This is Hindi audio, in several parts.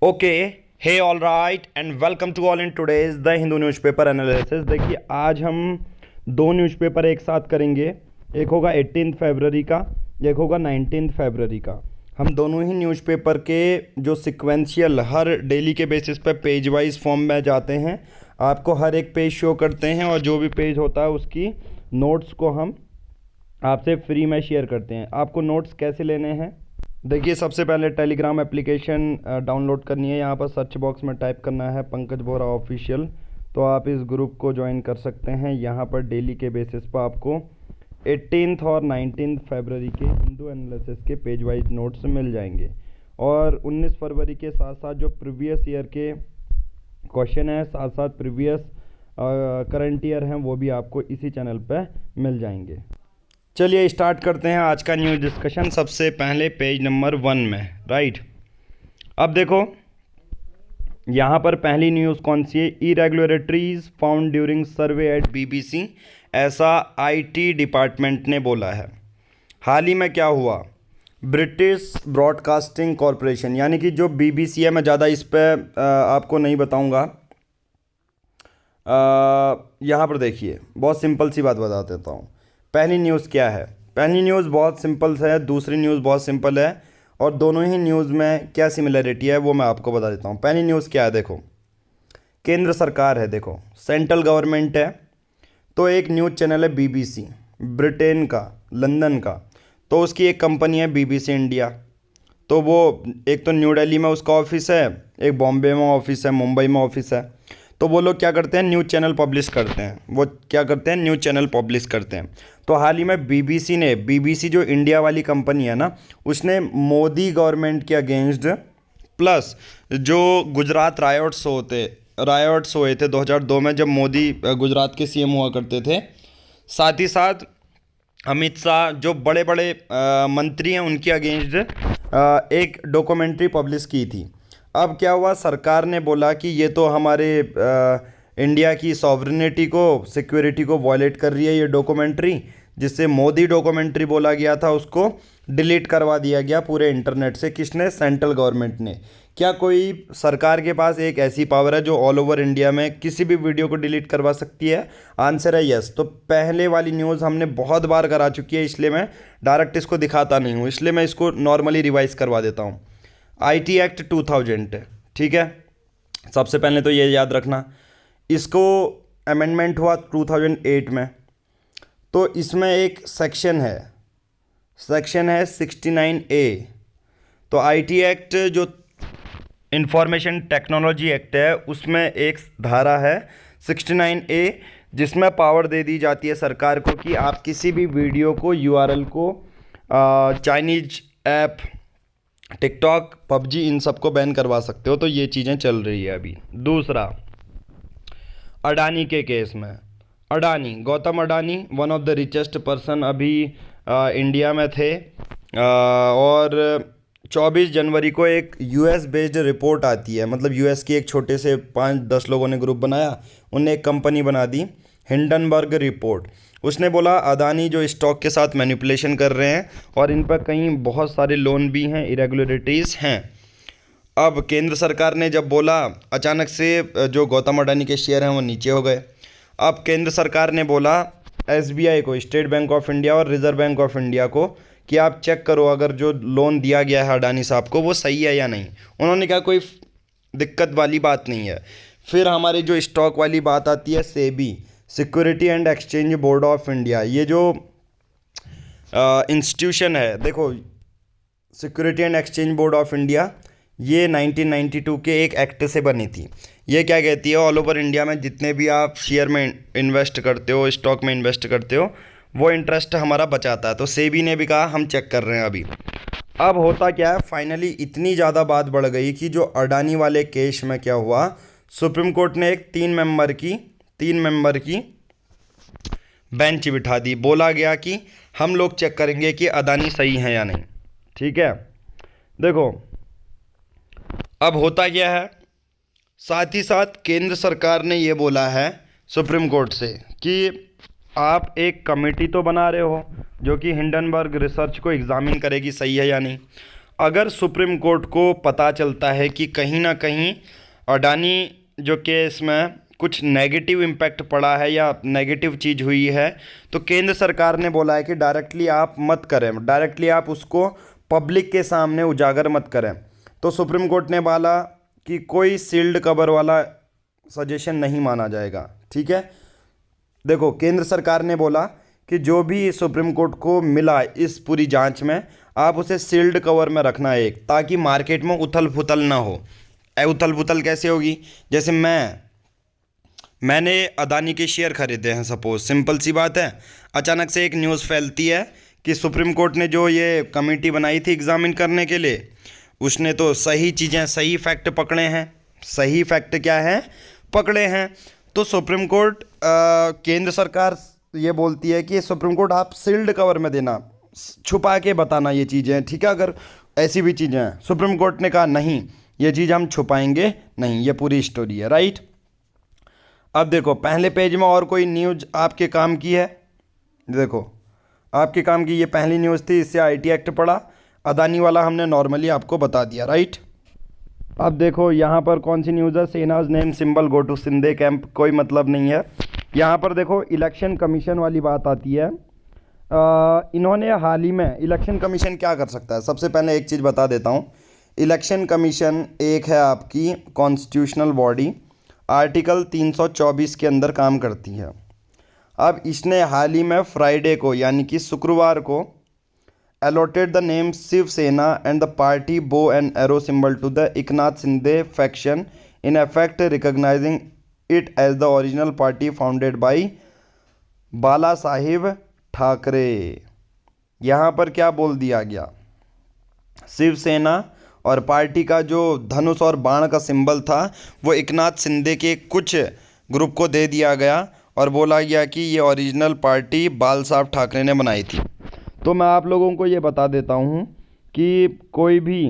Okay, hey all right and welcome to all in today's the Hindu newspaper analysis. देखिए, आज हम दो न्यूज़पेपर एक साथ करेंगे। एक होगा 18 फरवरी का, एक होगा 19 फरवरी का। हम दोनों ही न्यूज़पेपर के जो सिक्वेंशियल हर डेली के बेसिस पे पेज वाइज फॉर्म में जाते हैं, आपको हर एक पेज शो करते हैं और जो भी पेज होता है उसकी नोट्स को हम आपसे फ्री में शेयर करते हैं। आपको नोट्स कैसे लेने हैं? देखिए, सबसे पहले टेलीग्राम एप्लीकेशन डाउनलोड करनी है। यहाँ पर सर्च बॉक्स में टाइप करना है पंकज बोरा ऑफिशियल, तो आप इस ग्रुप को ज्वाइन कर सकते हैं। यहाँ पर डेली के बेसिस पर आपको 18 और 19 फरवरी के हिंदू एनालिसिस के पेज वाइज नोट्स मिल जाएंगे। और 19 फरवरी के साथ साथ जो प्रीवियस ईयर के क्वेश्चन है, साथ साथ प्रीवियस करंट ईयर हैं, वो भी आपको इसी चैनल पर मिल जाएंगे। चलिए स्टार्ट करते हैं आज का न्यूज़ डिस्कशन। सबसे पहले पेज नंबर 1 में, राइट। अब देखो, यहाँ पर पहली न्यूज़ कौन सी है? इरेगुलरिटीज फाउंड ड्यूरिंग सर्वे एट बीबीसी, ऐसा आईटी डिपार्टमेंट ने बोला है। हाल ही में क्या हुआ? ब्रिटिश ब्रॉडकास्टिंग कॉरपोरेशन, यानी कि जो बीबीसी है, मैं ज़्यादा इस पर आपको नहीं बताऊँगा। यहाँ पर देखिए, बहुत सिंपल सी बात बता देता हूँ। पहली न्यूज़ क्या है? पहली न्यूज़ बहुत सिंपल है, दूसरी न्यूज़ बहुत सिंपल है, और दोनों ही न्यूज़ में क्या सिमिलरिटी है वो मैं आपको बता देता हूँ। पहली न्यूज़ क्या है? देखो, केंद्र सरकार है, देखो सेंट्रल गवर्नमेंट है। तो एक न्यूज़ चैनल है बीबीसी, ब्रिटेन का, लंदन का। तो उसकी एक कंपनी है बीबीसी इंडिया। तो वो एक तो न्यू दिल्ली में उसका ऑफिस है, एक बॉम्बे में ऑफिस है, मुंबई में ऑफिस है। तो वो लोग क्या करते हैं? न्यूज़ चैनल पब्लिश करते हैं। वो क्या करते हैं? न्यूज़ चैनल पब्लिश करते हैं। तो हाल ही में बीबीसी जो इंडिया वाली कंपनी है ना, उसने मोदी गवर्नमेंट के अगेंस्ट, प्लस जो गुजरात रायोट्स हुए थे 2002 में, जब मोदी गुजरात के सीएम हुआ करते थे, साथ ही साथ अमित शाह जो बड़े बड़े मंत्री हैं, उनके अगेंस्ट एक डॉक्यूमेंट्री पब्लिश की थी। अब क्या हुआ? सरकार ने बोला कि ये तो हमारे इंडिया की सॉवरेनिटी को, सिक्योरिटी को वॉयलेट कर रही है ये डॉक्यूमेंट्री, जिससे मोदी डॉक्यूमेंट्री बोला गया था उसको डिलीट करवा दिया गया पूरे इंटरनेट से। किसने? सेंट्रल गवर्नमेंट ने। क्या कोई सरकार के पास एक ऐसी पावर है जो ऑल ओवर इंडिया में किसी भी वीडियो को डिलीट करवा सकती है? आंसर है यस। तो पहले वाली न्यूज़ हमने बहुत बार करा चुकी है, इसलिए मैं डायरेक्ट इसको दिखाता नहीं हूँ, इसलिए मैं इसको नॉर्मली रिवाइज करवा देता हूँ। आईटी एक्ट 2000, ठीक है। सबसे पहले तो ये याद रखना, इसको अमेंडमेंट हुआ 2008 में। तो इसमें एक सेक्शन है 69A। तो आईटी एक्ट जो इंफॉर्मेशन टेक्नोलॉजी एक्ट है, उसमें एक धारा है 69A, जिसमें पावर दे दी जाती है सरकार को कि आप किसी भी वीडियो को, यूआरएल को, चाइनीज ऐप, टिकटॉक, पबजी, इन सबको बैन करवा सकते हो। तो ये चीज़ें चल रही है अभी। दूसरा, अडानी के केस में, Gautam Adani one of the richest person अभी इंडिया में थे। और 24 जनवरी को एक यूएस बेस्ड रिपोर्ट आती है, मतलब यूएस की एक छोटे से 5-10 लोगों ने ग्रुप बनाया, उनने एक कंपनी बना दी, हिंडनबर्ग रिपोर्ट। उसने बोला अदानी जो स्टॉक के साथ मैनिपुलेशन कर रहे हैं और इन पर कहीं बहुत सारे लोन भी हैं, इरेगुलरिटीज़ हैं। अब केंद्र सरकार ने जब बोला, अचानक से जो गौतम अडानी के शेयर हैं वो नीचे हो गए। अब केंद्र सरकार ने बोला एसबीआई को, स्टेट बैंक ऑफ इंडिया और रिजर्व बैंक ऑफ इंडिया को, कि आप चेक करो अगर जो लोन दिया गया है अडानी साहब को वो सही है या नहीं। उन्होंने कहा कोई दिक्कत वाली बात नहीं है। फिर हमारी जो स्टॉक वाली बात आती है, SEBI, security and exchange board of India, ये जो इंस्टीट्यूशन है, देखो security and exchange board of India, ये 1992 के एक एक्ट से बनी थी। ये क्या कहती है? ऑल ओवर इंडिया में जितने भी आप शेयर में इन्वेस्ट करते हो, स्टॉक में इन्वेस्ट करते हो, वो इंटरेस्ट हमारा बचाता है। तो सेबी ने भी कहा हम चेक कर रहे हैं अभी। अब होता क्या है, फाइनली इतनी ज़्यादा बात बढ़ गई कि जो अडानी वाले केस में क्या हुआ, सुप्रीम कोर्ट ने एक 3 मेंबर की बेंच बिठा दी। बोला गया कि हम लोग चेक करेंगे कि अडानी सही है या नहीं, ठीक है। देखो, अब होता क्या है, साथ ही साथ केंद्र सरकार ने ये बोला है सुप्रीम कोर्ट से कि आप एक कमेटी तो बना रहे हो जो कि हिंडनबर्ग रिसर्च को एग्जामिन करेगी सही है या नहीं। अगर सुप्रीम कोर्ट को पता चलता है कि कहीं ना कहीं अडानी जो केस में कुछ नेगेटिव इम्पैक्ट पड़ा है या नेगेटिव चीज़ हुई है, तो केंद्र सरकार ने बोला है कि डायरेक्टली आप मत करें, डायरेक्टली आप उसको पब्लिक के सामने उजागर मत करें। तो सुप्रीम कोर्ट ने बोला कि कोई सील्ड कवर वाला सजेशन नहीं माना जाएगा। ठीक है, देखो केंद्र सरकार ने बोला कि जो भी सुप्रीम कोर्ट को मिला इस पूरी जांच में, आप उसे सील्ड कवर में रखना है एक, ताकि मार्केट में उथल पुथल ना हो। उथल पुथल कैसे होगी? जैसे मैंने अदानी के शेयर खरीदे हैं सपोज, सिंपल सी बात है, अचानक से एक न्यूज़ फैलती है कि सुप्रीम कोर्ट ने जो ये कमेटी बनाई थी एग्जामिन करने के लिए, उसने तो सही चीज़ें, सही फैक्ट पकड़े हैं। सही फैक्ट क्या है? पकड़े हैं। तो सुप्रीम कोर्ट केंद्र सरकार ये बोलती है कि सुप्रीम कोर्ट आप सील्ड कवर में देना, छुपा के बताना ये चीज़ें, ठीक है। अगर ऐसी भी चीज़ें हैं, सुप्रीम कोर्ट ने कहा नहीं, ये चीज़ हम छुपाएंगे नहीं, ये पूरी स्टोरी है, राइट। अब देखो पहले पेज में और कोई न्यूज़ आपके काम की है, देखो आपके काम की ये पहली न्यूज़ थी, इससे आईटी एक्ट पड़ा, अदानी वाला हमने नॉर्मली आपको बता दिया, राइट। अब देखो यहाँ पर कौन सी न्यूज़ है, Sena's name symbol go to Shinde camp, कोई मतलब नहीं है। यहाँ पर देखो इलेक्शन कमीशन वाली बात आती है। इन्होंने हाल ही में, इलेक्शन कमीशन क्या कर सकता है, सबसे पहले एक चीज़ बता देता हूँ। इलेक्शन कमीशन एक है आपकी कॉन्स्टिट्यूशनल बॉडी, आर्टिकल 324 के अंदर काम करती है। अब इसने हाल ही में फ्राइडे को यानी कि शुक्रवार को allotted the name Shiv Sena and the party bow and arrow symbol to the Eknath Shinde faction, in effect recognizing it as the original party founded by बाला साहिब ठाकरे। यहाँ पर क्या बोल दिया गया, शिवसेना और पार्टी का जो धनुष और बाण का सिंबल था वो एकनाथ शिंदे के कुछ ग्रुप को दे दिया गया और बोला गया कि ये ओरिजिनल पार्टी बाल साहब ठाकरे ने बनाई थी। तो मैं आप लोगों को ये बता देता हूँ कि कोई भी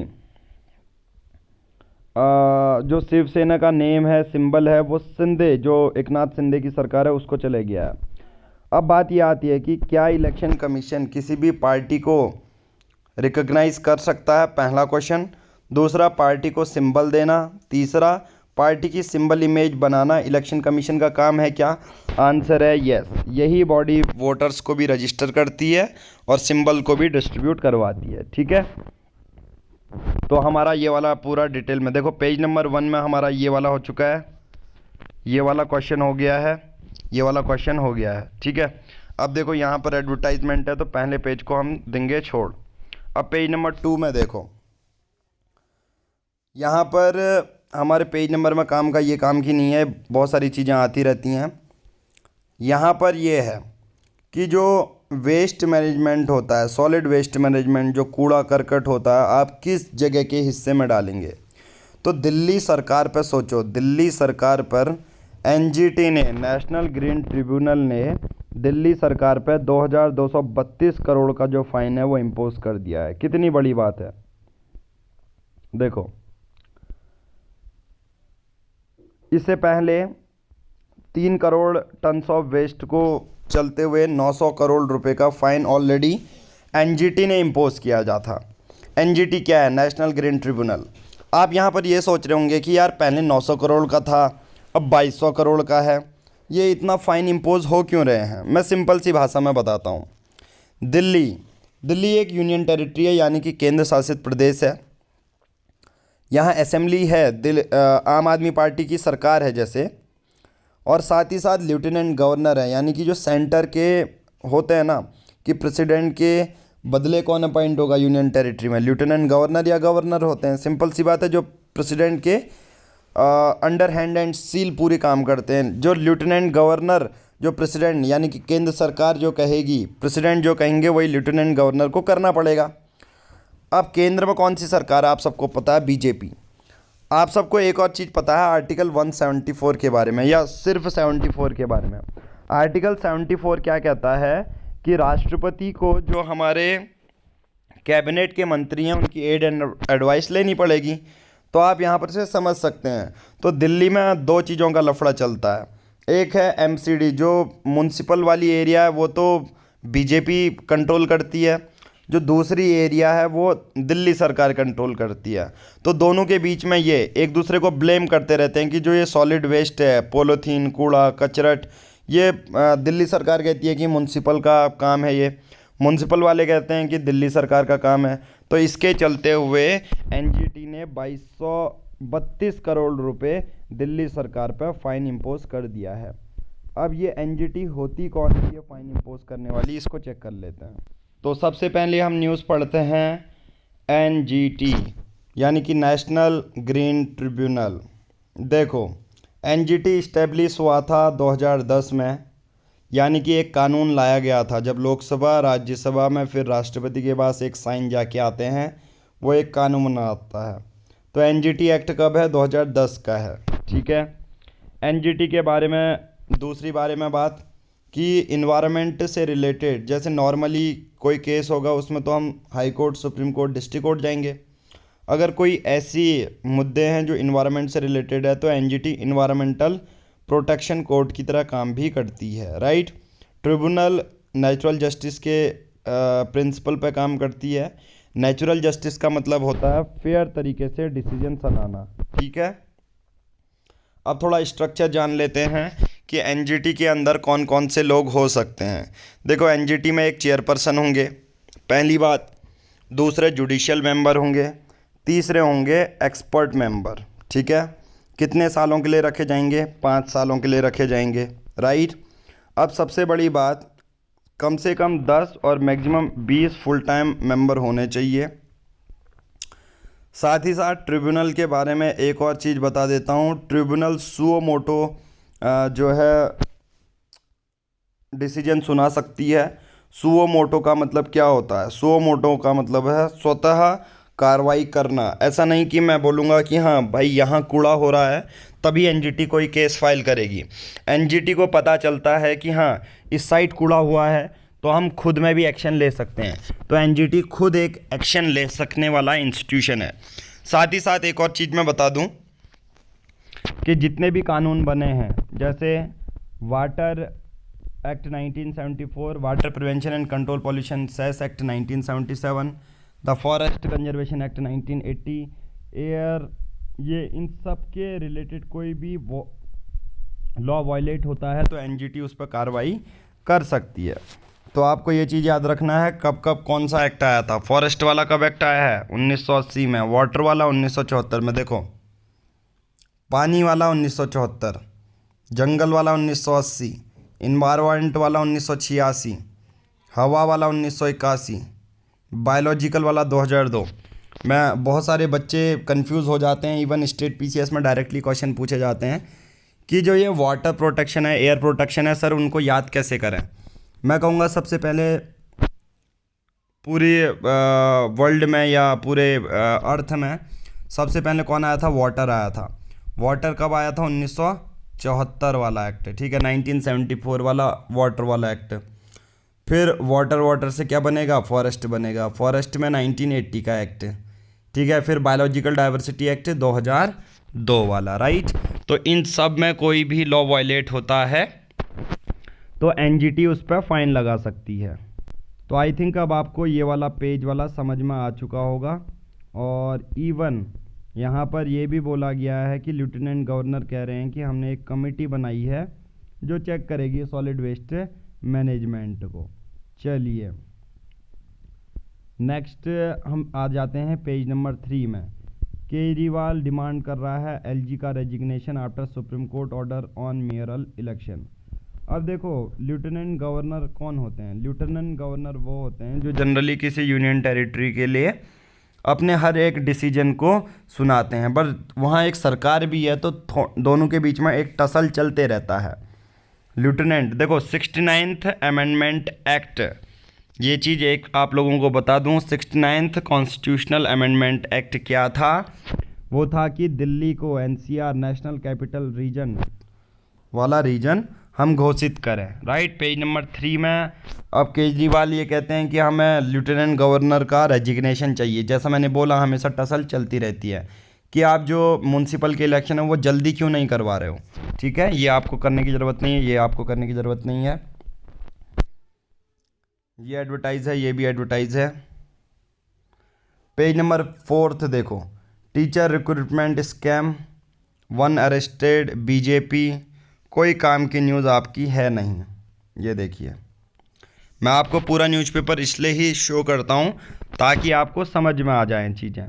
जो शिवसेना का नेम है, सिंबल है, वो शिंदे, जो एकनाथ शिंदे की सरकार है, उसको चले गया है। अब बात ये आती है कि क्या इलेक्शन कमीशन किसी भी पार्टी को रिकॉग्नाइज कर सकता है, पहला क्वेश्चन। दूसरा, पार्टी को सिंबल देना। तीसरा, पार्टी की सिंबल इमेज बनाना इलेक्शन कमीशन का काम है क्या? आंसर है यस। यही बॉडी वोटर्स को भी रजिस्टर करती है और सिंबल को भी डिस्ट्रीब्यूट करवाती है, ठीक है। तो हमारा ये वाला पूरा डिटेल में देखो, पेज नंबर 1 में हमारा ये वाला हो चुका है, ये वाला क्वेश्चन हो गया है, ये वाला क्वेश्चन हो गया है, ठीक है। अब देखो यहाँ पर एडवर्टाइजमेंट है, तो पहले पेज को हम देंगे छोड़। अब पेज नंबर 2 में देखो, यहाँ पर हमारे पेज नंबर में काम का ये काम की नहीं है, बहुत सारी चीज़ें आती रहती हैं। यहाँ पर ये है कि जो वेस्ट मैनेजमेंट होता है, सॉलिड वेस्ट मैनेजमेंट, जो कूड़ा करकट होता है, आप किस जगह के हिस्से में डालेंगे। तो दिल्ली सरकार पर सोचो, दिल्ली सरकार पर एनजीटी ने, नेशनल ग्रीन ट्रिब्यूनल ने दिल्ली सरकार पर 2232 करोड़ का जो फाइन है वो इम्पोज कर दिया है। कितनी बड़ी बात है, देखो। इससे पहले 3 करोड़ टन्स ऑफ वेस्ट को चलते हुए 900 करोड़ रुपए का फ़ाइन ऑलरेडी एनजीटी ने इम्पोज किया जा था। एनजीटी क्या है? National green tribunal. आप यहाँ पर ये सोच रहे होंगे कि यार पहले 900 करोड़ का था, अब 2200 करोड़ का है, ये इतना फ़ाइन इम्पोज हो क्यों रहे हैं? मैं सिंपल सी भाषा में बताता हूँ। दिल्ली एक यूनियन टेरिटरी है, यानी कि केंद्र शासित प्रदेश है। यहाँ असेंबली है, आम आदमी पार्टी की सरकार है जैसे, और साथ ही साथ लेफ्टिनेंट गवर्नर है, यानी कि जो सेंटर के होते हैं ना, कि प्रेसिडेंट के बदले कौन अपॉइंट होगा यूनियन टेरिटरी में, लेफ्टिनेंट गवर्नर या गवर्नर होते हैं। सिंपल सी बात है, जो प्रेसिडेंट के अंडर हैंड एंड सील पूरी काम करते हैं। जो लेफ्टिनेंट गवर्नर, जो प्रेसिडेंट यानी कि केंद्र सरकार जो कहेगी, प्रेसिडेंट जो कहेंगे वही लेफ्टिनेंट गवर्नर को करना पड़ेगा। अब केंद्र में कौन सी सरकार है? आप सबको पता है, बीजेपी। आप सबको एक और चीज़ पता है आर्टिकल 174 के बारे में, या सिर्फ 74 के बारे में। आर्टिकल 74 क्या कहता है कि राष्ट्रपति को जो हमारे कैबिनेट के मंत्री हैं उनकी एड एंड एडवाइस लेनी पड़ेगी। तो आप यहाँ पर से समझ सकते हैं। तो दिल्ली में 2 चीज़ों का लफड़ा चलता है। एक है एमसीडी, जो म्यूनसिपल वाली एरिया है, वो तो बीजेपी कंट्रोल करती है। जो दूसरी एरिया है वो दिल्ली सरकार कंट्रोल करती है। तो दोनों के बीच में ये एक दूसरे को ब्लेम करते रहते हैं कि जो ये सॉलिड वेस्ट है, पॉलीथीन, कूड़ा कचरट, ये दिल्ली सरकार कहती है कि म्युनिसिपल का काम है, ये म्युनिसिपल वाले कहते हैं कि दिल्ली सरकार का काम है। तो इसके चलते हुए एनजीटी ने 2232 करोड़ रुपए दिल्ली सरकार पर फाइन इम्पोज कर दिया है। अब ये एनजीटी होती कौन है ये फाइन इम्पोज करने वाली, इसको चेक कर लेते हैं। तो सबसे पहले हम न्यूज़ पढ़ते हैं एनजीटी यानी कि नेशनल ग्रीन ट्रिब्यूनल। देखो, एनजीटी इस्टेब्लिश हुआ था 2010 में, यानी कि एक कानून लाया गया था। जब लोकसभा, राज्यसभा में फिर राष्ट्रपति के पास एक साइन जाके आते हैं, वो एक कानून बना आता है। तो एनजीटी एक्ट कब है? 2010 का है। ठीक है। एनजीटी के बारे में दूसरी बारे में बात कि इन्वायरमेंट से रिलेटेड, जैसे नॉर्मली कोई केस होगा उसमें तो हम high court, supreme court, district court जाएंगे। अगर कोई ऐसी मुद्दे हैं जो इन्वायरमेंट से रिलेटेड है तो एनजीटी इन्वायरमेंटल प्रोटेक्शन कोर्ट की तरह काम भी करती है। राइट। ट्रिब्यूनल नेचुरल जस्टिस के प्रिंसिपल पे काम करती है। नेचुरल जस्टिस का मतलब होता है फेयर तरीके से डिसीजन सुनाना। ठीक है। अब थोड़ा स्ट्रक्चर जान लेते हैं कि एनजीटी के अंदर कौन कौन से लोग हो सकते हैं। देखो, एनजीटी में एक चेयरपर्सन होंगे, पहली बात। दूसरे जुडिशियल मेंबर होंगे। तीसरे होंगे एक्सपर्ट मेंबर। ठीक है। कितने सालों के लिए रखे जाएंगे? 5 सालों के लिए रखे जाएंगे। राइट। अब सबसे बड़ी बात, कम से कम 10 और मैक्सिमम 20 फुल टाइम मेंबर होने चाहिए। साथ ही साथ ट्रिब्यूनल के बारे में एक और चीज़ बता देता हूँ। ट्रिब्यूनल सुओ मोटो जो है डिसीजन सुना सकती है। सुओ मोटो का मतलब क्या होता है? सुओ मोटो का मतलब है स्वतः कार्रवाई करना। ऐसा नहीं कि मैं बोलूँगा कि हाँ भाई यहाँ कूड़ा हो रहा है तभी एनजीटी कोई केस फाइल करेगी। एनजीटी को पता चलता है कि हाँ इस साइड कूड़ा हुआ है तो हम खुद में भी एक्शन ले सकते हैं। तो एनजीटी खुद एक एक्शन ले सकने वाला इंस्टीट्यूशन है। साथ ही साथ एक और चीज़ मैं बता दूं कि जितने भी कानून बने हैं, जैसे water act 1974, water prevention and control pollution cess act 1977, the forest conservation act 1980, air, ये इन सब के रिलेटेड कोई भी लॉ वायलेट होता है तो एनजीटी उस पर कार्रवाई कर सकती है। तो आपको ये चीज़ याद रखना है कब कब कौन सा एक्ट आया था। फॉरेस्ट वाला कब एक्ट आया है? 1980 में। वाटर वाला 1974 में। देखो, पानी वाला 1974, जंगल वाला 1980, इन्वायरमेंट वाला 1986, हवा वाला 1981, बायोलॉजिकल वाला 2002। मैं बहुत सारे बच्चे कंफ्यूज हो जाते हैं, इवन स्टेट पीसीएस में डायरेक्टली क्वेश्चन पूछे जाते हैं कि जो ये वाटर प्रोटेक्शन है, एयर प्रोटेक्शन है, सर उनको याद कैसे करें। मैं कहूँगा सबसे पहले पूरी वर्ल्ड में या पूरे अर्थ में सबसे पहले कौन आया था? वाटर आया था। वाटर कब आया था? 1974 वाला एक्ट। ठीक है। 1974 वाला वाटर वाला एक्ट। फिर वाटर से क्या बनेगा? फॉरेस्ट बनेगा। फॉरेस्ट में 1980 का एक्ट। ठीक है। फिर बायोलॉजिकल डाइवर्सिटी एक्ट 2002 वाला। राइट। तो इन सब में कोई भी लॉ वायलेट होता है तो एनजीटी उस पर फाइन लगा सकती है। तो आई थिंक अब आपको ये वाला पेज वाला समझ में आ चुका होगा। और इवन यहाँ पर ये भी बोला गया है कि लेफ्टिनेंट गवर्नर कह रहे हैं कि हमने एक कमेटी बनाई है जो चेक करेगी सॉलिड वेस्ट मैनेजमेंट को। चलिए नेक्स्ट हम आ जाते हैं पेज नंबर 3 में। केजरीवाल डिमांड कर रहा है एलजी का resignation after Supreme Court order on mayoral election. अब देखो, लेफ्टिनेंट गवर्नर कौन होते हैं? लेफ्टिनेंट गवर्नर वो होते हैं जो जनरली किसी यूनियन टेरिटरी के लिए अपने हर एक डिसीजन को सुनाते हैं। पर वहाँ एक सरकार भी है तो दोनों के बीच में एक टसल चलते रहता है। लेफ्टिनेंट, देखो 69th अमेंडमेंट एक्ट, ये चीज़ एक आप लोगों को बता दूं, 69th कॉन्स्टिट्यूशनल अमेंडमेंट एक्ट क्या था? वो था कि दिल्ली को एनसीआर नेशनल कैपिटल रीजन वाला रीजन हम घोषित करें। राइट। पेज नंबर 3 में अब केजरीवाल ये कहते हैं कि हमें लेफ्टिनेंट गवर्नर का रेजिग्नेशन चाहिए। जैसा मैंने बोला, हमेशा टसल चलती रहती है कि आप जो म्युनिसिपल के इलेक्शन है वो जल्दी क्यों नहीं करवा रहे हो। ठीक है। ये आपको करने की ज़रूरत नहीं है, ये आपको करने की ज़रूरत नहीं है। ये एडवर्टाइज़ है, ये भी एडवर्टाइज़ है। पेज नंबर 4 देखो, teacher recruitment scam, 1 arrested, BJP, कोई काम की न्यूज़ आपकी है नहीं। ये देखिए, मैं आपको पूरा न्यूज़पेपर इसलिए ही शो करता हूँ ताकि आपको समझ में आ जाएं चीज़ें।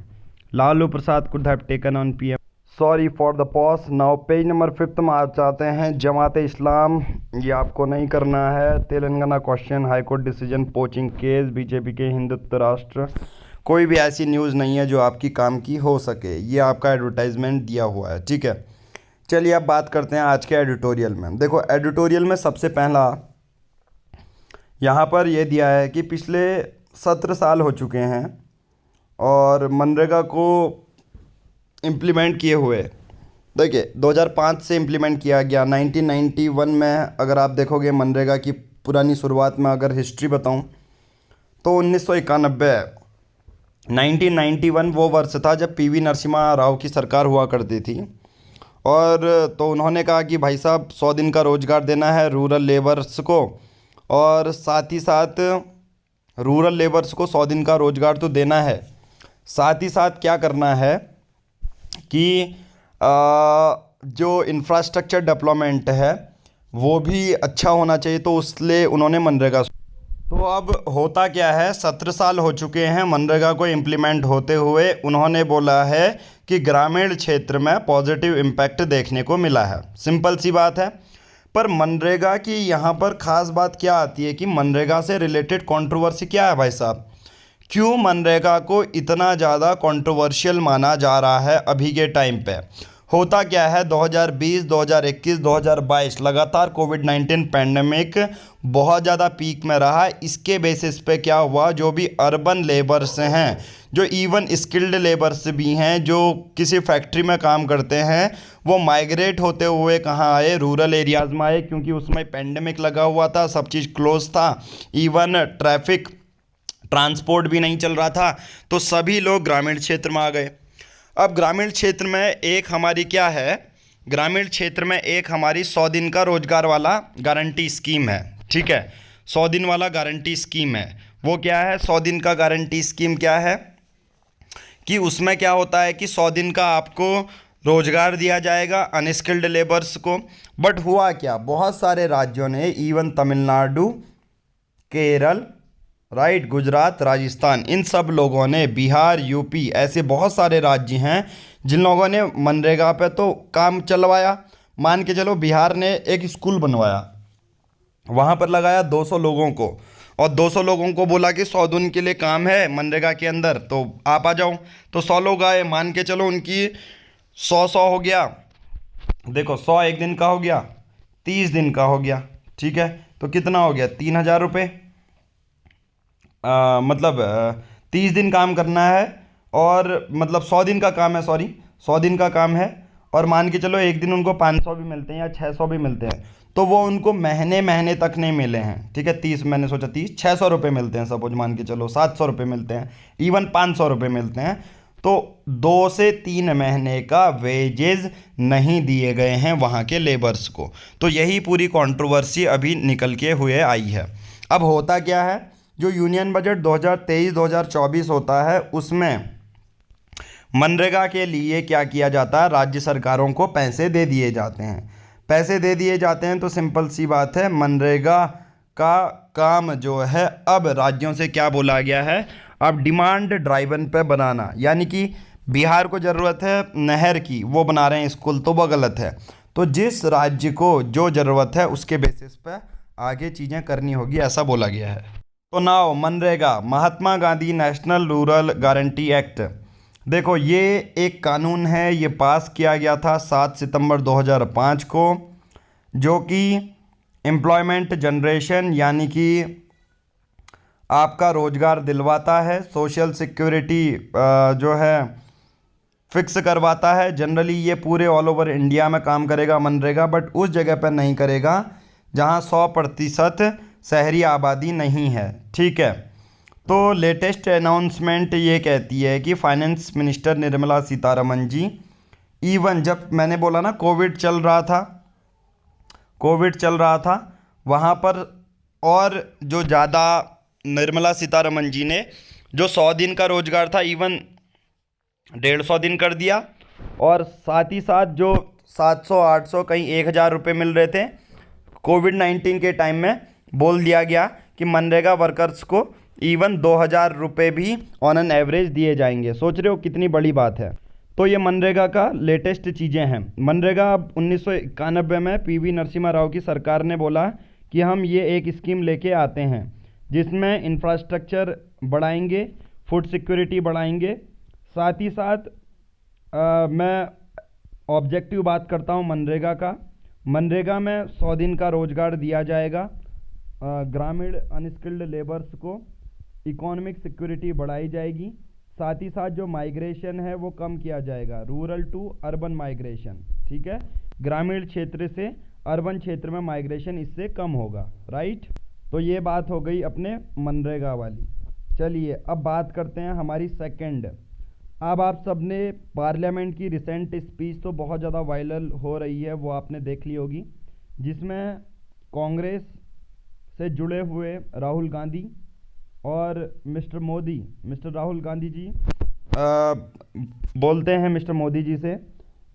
Lalu Prasad could have taken on PM, sorry for the pause. Now page number 5 में आप चाहते हैं जमात इस्लाम, ये आपको नहीं करना है। Telangana question, high court decision, poaching case, BJP के हिंदुत्व राष्ट्र, कोई भी ऐसी न्यूज़ नहीं है जो आपकी काम की हो सके। ये आपका एडवर्टाइजमेंट दिया हुआ है, ठीक है। चलिए अब बात करते हैं आज के एडिटोरियल में। देखो एडिटोरियल में सबसे पहला यहाँ पर ये दिया है कि पिछले 17 साल हो चुके हैं और मनरेगा को इम्प्लीमेंट किए हुए। देखिए 2005 से इम्प्लीमेंट किया गया। 1991 में अगर आप देखोगे मनरेगा की पुरानी शुरुआत में अगर हिस्ट्री बताऊं तो 1991 1991 वो वर्ष था जब पीवी नरसिम्हा राव की सरकार हुआ करती थी। और तो उन्होंने कहा कि भाई साहब 100 दिन का रोज़गार देना है रूरल लेबर्स को, और साथ ही साथ रूरल लेबर्स को 100 दिन का रोज़गार तो देना है, साथ ही साथ क्या करना है कि जो इंफ्रास्ट्रक्चर डेवलपमेंट है वो भी अच्छा होना चाहिए। तो उसलिए उन्होंने मनरेगा, तो अब होता क्या है, 17 साल हो चुके हैं मनरेगा को इम्प्लीमेंट होते हुए। उन्होंने बोला है कि ग्रामीण क्षेत्र में पॉजिटिव इम्पैक्ट देखने को मिला है। सिंपल सी बात है। पर मनरेगा की यहाँ पर ख़ास बात क्या आती है कि मनरेगा से रिलेटेड कंट्रोवर्सी क्या है भाई साहब? क्यों मनरेगा को इतना ज़्यादा कंट्रोवर्शियल माना जा रहा है अभी के टाइम पे? होता क्या है, 2020, 2021, 2022 लगातार कोविड-19 पैंडमिक बहुत ज़्यादा पीक में रहा। इसके बेसिस पे क्या हुआ, जो भी अर्बन लेबर्स हैं, जो इवन स्किल्ड लेबर्स भी हैं, जो किसी फैक्ट्री में काम करते हैं, वो माइग्रेट होते हुए कहाँ आए, रूरल एरियाज़ में आए, क्योंकि उसमें पैंडमिक लगा हुआ था, सब चीज़ क्लोज था, इवन ट्रैफिक ट्रांसपोर्ट भी नहीं चल रहा था। तो सभी लोग ग्रामीण क्षेत्र में आ गए। अब ग्रामीण क्षेत्र में एक हमारी क्या है, ग्रामीण क्षेत्र में एक हमारी 100 दिन का रोजगार वाला गारंटी स्कीम है, ठीक है। 100 दिन वाला गारंटी स्कीम है। वो क्या है, 100 दिन का गारंटी स्कीम क्या है कि उसमें क्या होता है कि 100 दिन का आपको रोजगार दिया जाएगा अनस्किल्ड लेबर्स को। बट हुआ क्या, बहुत सारे राज्यों ने, इवन तमिलनाडु, केरल, राइट, गुजरात, राजस्थान, इन सब लोगों ने, बिहार, यूपी, ऐसे बहुत सारे राज्य हैं जिन लोगों ने मनरेगा पे तो काम चलवाया। मान के चलो बिहार ने एक स्कूल बनवाया, वहाँ पर लगाया 200 लोगों को, और 200 लोगों को बोला कि 100 दिन के लिए काम है मनरेगा के अंदर, तो आप आ जाओ। तो 100 लोग आए, मान के चलो उनकी 100 हो गया। देखो 100 एक दिन का हो गया, 30 दिन का हो गया, ठीक है। तो कितना हो गया, 3,000 रुपये। मतलब 30 दिन काम करना है, और मतलब 100 दिन का काम है, सॉरी 100 दिन का काम है, और मान के चलो एक दिन उनको 500 भी मिलते हैं या 600 भी मिलते हैं, तो वो उनको महीने महीने तक नहीं मिले हैं, ठीक है। 30, मैंने सोचा 30, 600 रुपये मिलते हैं, सपोज मान के चलो 700 रुपये मिलते हैं, इवन 500 रुपये मिलते हैं। तो 2 से 3 महीने का वेजेस नहीं दिए गए हैं वहाँ के लेबर्स को। तो यही पूरी कंट्रोवर्सी अभी निकल के हुए आई है। अब होता क्या है, जो यूनियन बजट 2023-2024 होता है उसमें मनरेगा के लिए क्या किया जाता है, राज्य सरकारों को पैसे दे दिए जाते हैं। पैसे दे दिए जाते हैं तो सिंपल सी बात है, मनरेगा का काम जो है अब राज्यों से क्या बोला गया है, अब डिमांड ड्राइवन पे बनाना। यानी कि बिहार को ज़रूरत है नहर की, वो बना रहे हैं स्कूल, तो वो गलत है। तो जिस राज्य को जो ज़रूरत है उसके बेसिस पे आगे चीज़ें करनी होगी, ऐसा बोला गया है। तो now MNREGA, Mahatma Gandhi national rural guarantee act. देखो ये एक कानून है, ये पास किया गया था 7 सितंबर 2005 को, जो कि एम्प्लॉयमेंट जनरेशन यानी कि आपका रोज़गार दिलवाता है, सोशल सिक्योरिटी जो है फिक्स करवाता है। जनरली ये पूरे ऑल ओवर इंडिया में काम करेगा मनरेगा, बट उस जगह पर नहीं करेगा जहाँ 100% शहरी आबादी नहीं है, ठीक है। तो लेटेस्ट अनाउंसमेंट ये कहती है कि finance minister Nirmala Sitharaman ji, even जब मैंने बोला ना कोविड चल रहा था वहाँ पर, और जो ज़्यादा निर्मला सीतारमण जी ने जो 100 दिन का रोजगार था इवन 150 दिन कर दिया। और साथ ही साथ जो 700 800 कहीं 1000 रुपये मिल रहे थे कोविड-19 के टाइम में, बोल दिया गया कि मनरेगा वर्कर्स को इवन 2000 रुपये भी ऑन एन एवरेज दिए जाएंगे। सोच रहे हो कितनी बड़ी बात है। तो ये मनरेगा का लेटेस्ट चीज़ें हैं। मनरेगा अब 1991 में पीवी नरसिम्हा राव की सरकार ने बोला कि हम ये एक स्कीम लेके आते हैं जिसमें इंफ्रास्ट्रक्चर बढ़ाएंगे, फूड सिक्योरिटी बढ़ाएंगे। साथ ही साथ मैं ऑब्जेक्टिव बात करता हूँ मनरेगा का। मनरेगा में 100 दिन का रोजगार दिया जाएगा। ग्रामीण अनस्किल्ड लेबर्स को इकोनॉमिक सिक्योरिटी बढ़ाई जाएगी। साथ ही साथ जो माइग्रेशन है वो कम किया जाएगा, रूरल टू अर्बन माइग्रेशन। ठीक है, ग्रामीण क्षेत्र से अर्बन क्षेत्र में माइग्रेशन इससे कम होगा। राइट, तो ये बात हो गई अपने मनरेगा वाली। चलिए अब बात करते हैं हमारी सेकंड। अब आप सबने पार्लियामेंट की रिसेंट स्पीच तो बहुत ज़्यादा वायरल हो रही है, वो आपने देख ली होगी, जिसमें कांग्रेस से जुड़े हुए राहुल गांधी और मिस्टर मोदी, मिस्टर राहुल गांधी जी बोलते हैं मिस्टर मोदी जी से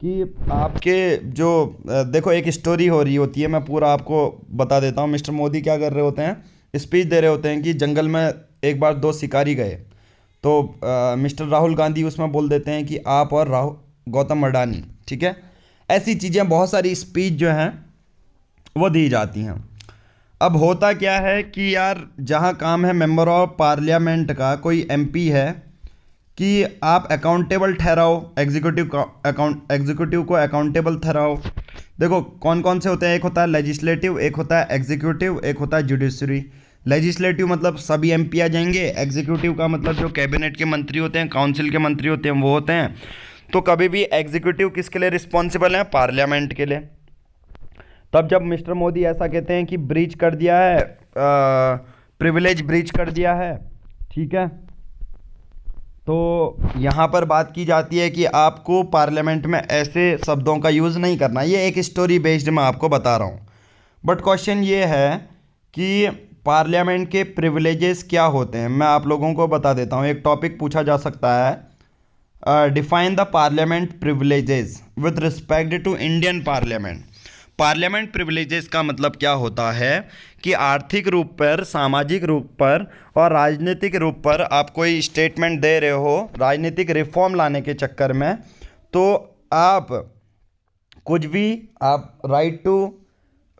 कि आपके जो देखो एक स्टोरी हो रही होती है, मैं पूरा आपको बता देता हूँ। मिस्टर मोदी क्या कर रहे होते हैं, स्पीच दे रहे होते हैं कि जंगल में एक बार 2 शिकारी गए। तो मिस्टर राहुल गांधी उसमें बोल देते हैं कि आप और गौतम अडानी। ठीक है, ऐसी चीज़ें बहुत सारी स्पीच जो हैं वो दी जाती हैं। अब होता क्या है कि यार जहाँ काम है मेंबर ऑफ पार्लियामेंट का, कोई एमपी है, कि आप अकाउंटेबल ठहराओ, एग्जीक्यूटिव को अकाउंटेबल ठहराओ। देखो कौन कौन से होते हैं, एक होता है लेजिस्लेटिव, एक होता है एग्जीक्यूटिव, एक होता है जुडिशरी। लेजिस्लेटिव मतलब सभी एमपी आ जाएंगे। एग्जीक्यूटिव का मतलब जो कैबिनेट के मंत्री होते हैं, काउंसिल के मंत्री होते हैं, वो होते हैं। तो कभी भी एग्जीक्यूटिव किसके लिए रिस्पॉन्सिबल है, पार्लियामेंट के लिए। तब जब मिस्टर मोदी ऐसा कहते हैं कि ब्रीच कर दिया है, प्रिविलेज ब्रीच कर दिया है, ठीक है, तो यहाँ पर बात की जाती है कि आपको पार्लियामेंट में ऐसे शब्दों का यूज़ नहीं करना। ये एक स्टोरी बेस्ड मैं आपको बता रहा हूँ। बट क्वेश्चन ये है कि पार्लियामेंट के प्रिविलेजेस क्या होते हैं, मैं आप लोगों को बता देता हूँ। एक टॉपिक पूछा जा सकता है, define the parliament privileges with respect to Indian parliament. Parliament privileges का मतलब क्या होता है कि आर्थिक रूप पर, सामाजिक रूप पर और राजनीतिक रूप पर आप कोई स्टेटमेंट दे रहे हो राजनीतिक रिफॉर्म लाने के चक्कर में, तो आप कुछ भी, आप right to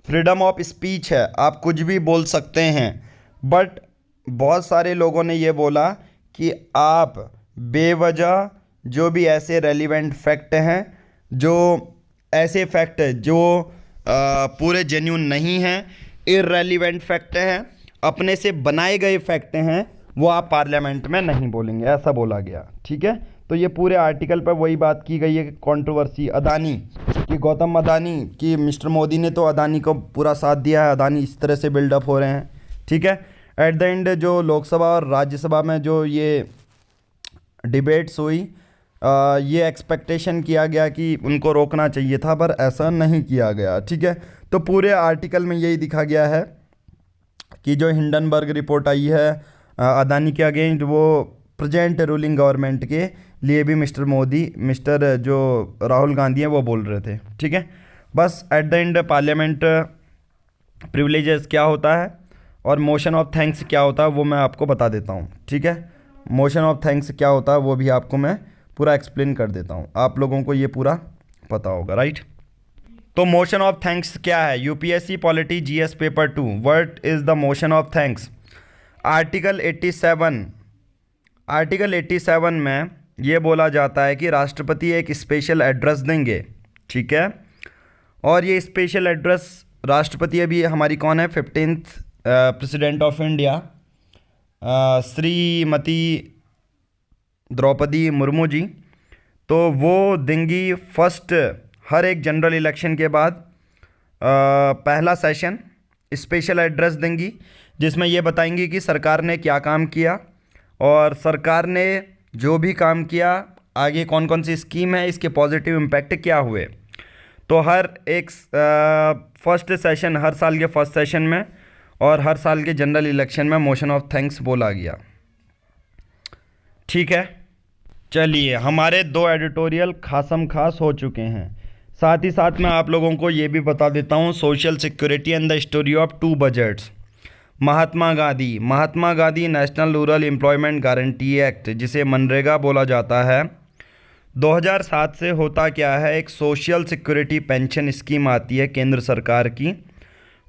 freedom of speech है, आप कुछ भी बोल सकते हैं। बट बहुत सारे लोगों ने ये बोला कि आप बेवजह जो भी ऐसे रेलिवेंट फैक्ट हैं, जो ऐसे फैक्ट जो पूरे जेन्यून नहीं हैं, इररेलीवेंट फैक्ट हैं, अपने से बनाए गए फैक्ट हैं, वो आप पार्लियामेंट में नहीं बोलेंगे, ऐसा बोला गया। ठीक है, तो ये पूरे आर्टिकल पर वही बात की गई है कि कंट्रोवर्सी अदानी कि गौतम अदानी कि मिस्टर मोदी ने तो अदानी को पूरा साथ दिया है, अदानी इस तरह से बिल्डअप हो रहे हैं। ठीक है, एट द एंड जो लोकसभा और राज्यसभा में जो ये डिबेट्स हुई, ये एक्सपेक्टेशन किया गया कि उनको रोकना चाहिए था, पर ऐसा नहीं किया गया। ठीक है, तो पूरे आर्टिकल में यही दिखा गया है कि जो हिंडनबर्ग रिपोर्ट आई है अदानी के अगेंस्ट, वो प्रेजेंट रूलिंग गवर्नमेंट के लिए भी मिस्टर जो राहुल गांधी हैं वो बोल रहे थे। ठीक है, बस at the end parliament privileges क्या होता है और मोशन ऑफ थैंक्स क्या होता है वो मैं आपको बता देता हूँ। ठीक है, मोशन ऑफ थैंक्स क्या होता है वो भी आपको मैं पूरा एक्सप्लेन कर देता हूँ, आप लोगों को ये पूरा पता होगा। राइट, तो मोशन ऑफ थैंक्स क्या है, UPSC polity GS paper 2, what is the motion of thanks. Article 87 में ये बोला जाता है कि राष्ट्रपति एक स्पेशल एड्रेस देंगे। ठीक है, और ये स्पेशल एड्रेस राष्ट्रपति अभी हमारी कौन है, 15th president of India Shrimati Droupadi Murmu ji, तो वो देंगी फर्स्ट हर एक जनरल इलेक्शन के बाद पहला सेशन स्पेशल एड्रेस देंगी, जिसमें ये बताएंगी कि सरकार ने क्या काम किया और सरकार ने जो भी काम किया आगे कौन कौन सी स्कीम है, इसके पॉजिटिव इम्पैक्ट क्या हुए। तो हर एक फर्स्ट सेशन, हर साल के फर्स्ट सेशन में और हर साल के जनरल इलेक्शन में मोशन ऑफ थैंक्स बोला गया। ठीक है, चलिए हमारे 2 एडिटोरियल खासम खास हो चुके हैं। साथ ही साथ मैं आप लोगों को ये भी बता देता हूँ, social security and the story of 2 budgets. Mahatma Gandhi national rural employment guarantee act, जिसे मनरेगा बोला जाता है, 2007 से होता क्या है, एक सोशल सिक्योरिटी पेंशन स्कीम आती है केंद्र सरकार की।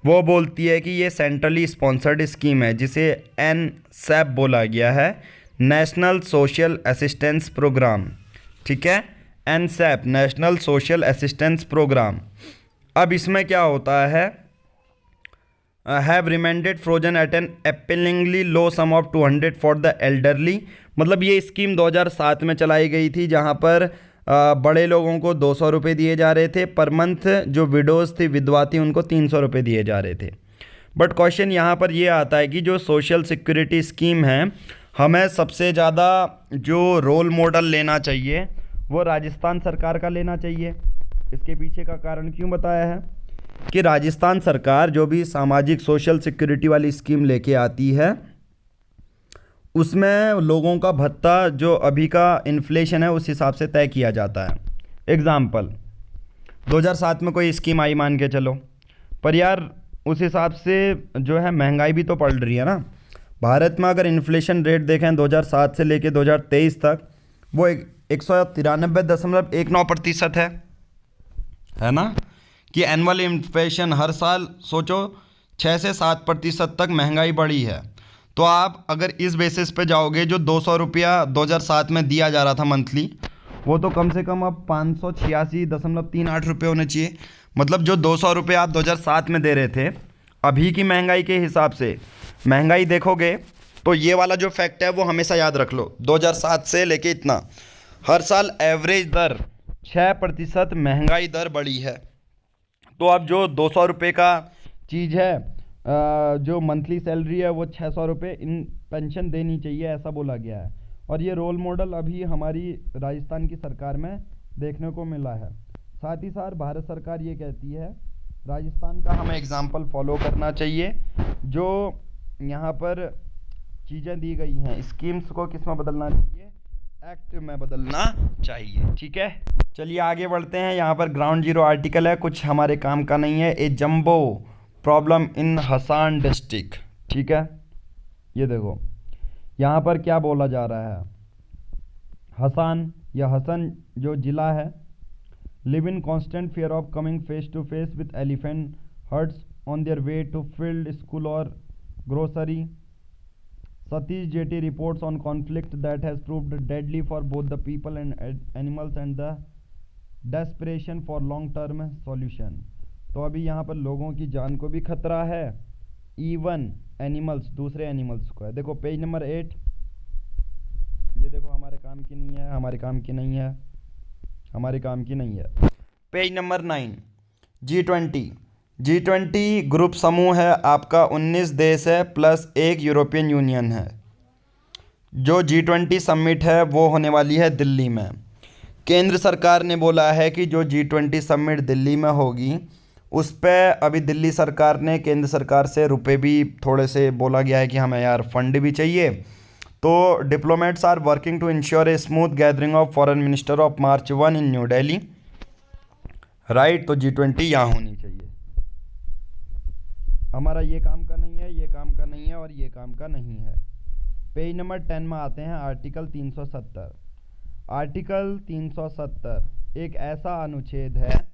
वो बोलती है कि ये सेंट्रली स्पॉन्सर्ड स्कीम है, जिसे NSAP बोला गया है, नेशनल सोशल असिस्टेंस प्रोग्राम। ठीक है, NSAP national social assistance programme. अब इसमें क्या होता है, have remained frozen at an appealingly low sum of 200 for the elderly. मतलब ये स्कीम 2007 में चलाई गई थी, जहाँ पर बड़े लोगों को 200 रुपये दिए जा रहे थे पर मंथ, जो विडोज़ थी, विधवा थी, उनको 300 रुपये दिए जा रहे थे। बट क्वेश्चन यहाँ पर ये आता है कि जो सोशल सिक्योरिटी स्कीम है, हमें सबसे ज़्यादा जो रोल मॉडल लेना चाहिए वो राजस्थान सरकार का लेना चाहिए। इसके पीछे का कारण क्यों बताया है कि राजस्थान सरकार जो भी सामाजिक सोशल सिक्योरिटी वाली स्कीम लेके आती है, उसमें लोगों का भत्ता जो अभी का इन्फ्लेशन है उस हिसाब से तय किया जाता है। एग्ज़ाम्पल, 2007 में कोई स्कीम आई मान के चलो, पर यार उस हिसाब से जो है महंगाई भी तो बढ़ रही है ना। भारत में अगर इन्फ्लेशन रेट देखें 2007 से लेके 2023 तक, वो 193.19% है ना, कि एनुअल इन्फ्लेशन हर साल सोचो 6 से 7% तक महंगाई बढ़ी है। तो आप अगर इस बेसिस पे जाओगे, जो 200 रुपया 2007 में दिया जा रहा था मंथली, वो तो कम से कम अब 586.38 रुपये होने चाहिए। मतलब जो 200 रुपये आप 2007 में दे रहे थे, अभी की महंगाई के हिसाब से महंगाई देखोगे तो ये वाला जो फैक्ट है वो हमेशा याद रख लो, 2007 से लेके इतना हर साल एवरेज दर 6% महंगाई दर बढ़ी है। तो अब जो 200 रुपये का चीज़ है, जो मंथली सैलरी है, वो 600 रुपये इन पेंशन देनी चाहिए, ऐसा बोला गया है। और ये रोल मॉडल अभी हमारी राजस्थान की सरकार में देखने को मिला है। साथ ही साथ भारत सरकार ये कहती है राजस्थान का हमें एग्जाम्पल फॉलो करना चाहिए। जो यहाँ पर चीज़ें दी गई हैं, स्कीम्स को किस में बदलना चाहिए, एक्ट में बदलना चाहिए। ठीक है, चलिए आगे बढ़ते हैं। यहाँ पर ग्राउंड जीरो आर्टिकल है, कुछ हमारे काम का नहीं है। ए जम्बो प्रॉब्लम इन हसान डिस्ट्रिक्ट। ठीक है, ये देखो यहाँ पर क्या बोला जा रहा है, हसान या हसन जो ज़िला है, live in constant fear of coming face to face with elephant herds on their way to field, school और grocery. Satish Jeti reports on conflict that has proved deadly for both the people and animals and the desperation for long term solution। तो अभी यहाँ पर लोगों की जान को भी खतरा है, इवन एनिमल्स, दूसरे एनिमल्स को है। देखो पेज नंबर 8, ये देखो हमारे काम की नहीं है, हमारे काम की नहीं है, हमारे काम की नहीं है। पेज नंबर 9, G20 ग्रुप समूह है आपका, 19 देश है प्लस एक यूरोपियन यूनियन है। जो G20 समिट है वो होने वाली है दिल्ली में। केंद्र सरकार ने बोला है कि जो G20 समिट दिल्ली में होगी उस पर अभी दिल्ली सरकार ने केंद्र सरकार से रुपए भी थोड़े से बोला गया है कि हमें यार फंड भी चाहिए। तो diplomats are working to ensure a smooth gathering of foreign minister of March 1 in New Delhi. Right, तो G20 यहाँ होनी चाहिए। हमारा ये काम का नहीं है, ये काम का नहीं है और ये काम का नहीं है। पेज नंबर 10 में आते हैं, आर्टिकल 370। आर्टिकल 370 एक ऐसा अनुच्छेद है,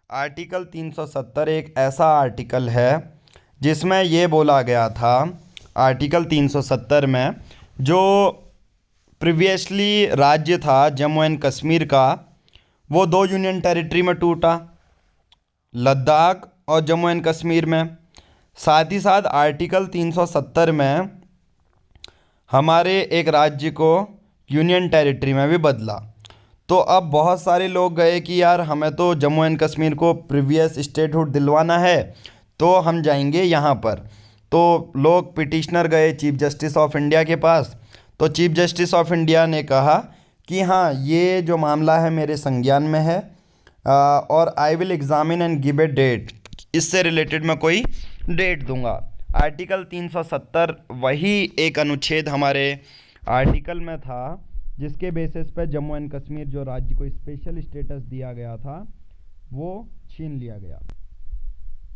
आर्टिकल 370 एक ऐसा आर्टिकल है जिसमें ये बोला गया था, आर्टिकल 370 में जो प्रीवियसली राज्य था जम्मू एंड कश्मीर का, वो 2 यूनियन टेरिटरी में टूटा, लद्दाख और जम्मू एंड कश्मीर में। साथ ही साथ आर्टिकल 370 में हमारे एक राज्य को यूनियन टेरिटरी में भी बदला। तो अब बहुत सारे लोग गए कि यार हमें तो जम्मू एंड कश्मीर को प्रीवियस स्टेटहुड दिलवाना है, तो हम जाएंगे यहाँ पर। तो लोग पिटिशनर गए चीफ जस्टिस ऑफ इंडिया के पास। तो चीफ जस्टिस ऑफ इंडिया ने कहा कि हाँ, ये जो मामला है मेरे संज्ञान में है और I will examine and give a date, इससे रिलेटेड मैं कोई डेट दूंगा। आर्टिकल 370 वही एक अनुच्छेद हमारे आर्टिकल में था जिसके बेसिस पे जम्मू एंड कश्मीर जो राज्य को स्पेशल स्टेटस दिया गया था वो छीन लिया गया।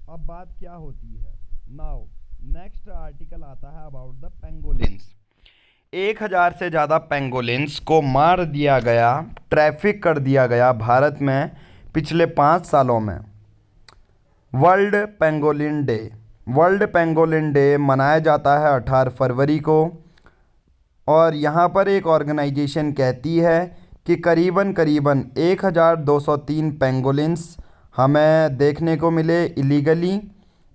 अब बात क्या होती है, नाउ नेक्स्ट आर्टिकल आता है अबाउट द पेंगोलिन्स। 1000 से ज़्यादा पेंगोलिन्स को मार दिया गया, ट्रैफिक कर दिया गया भारत में पिछले 5 सालों में। World pangolin day, world pangolin day मनाया जाता है 18 फरवरी को। और यहाँ पर एक ऑर्गेनाइजेशन कहती है कि करीबन 1203 पेंगोलिन्स हमें देखने को मिले इलीगली,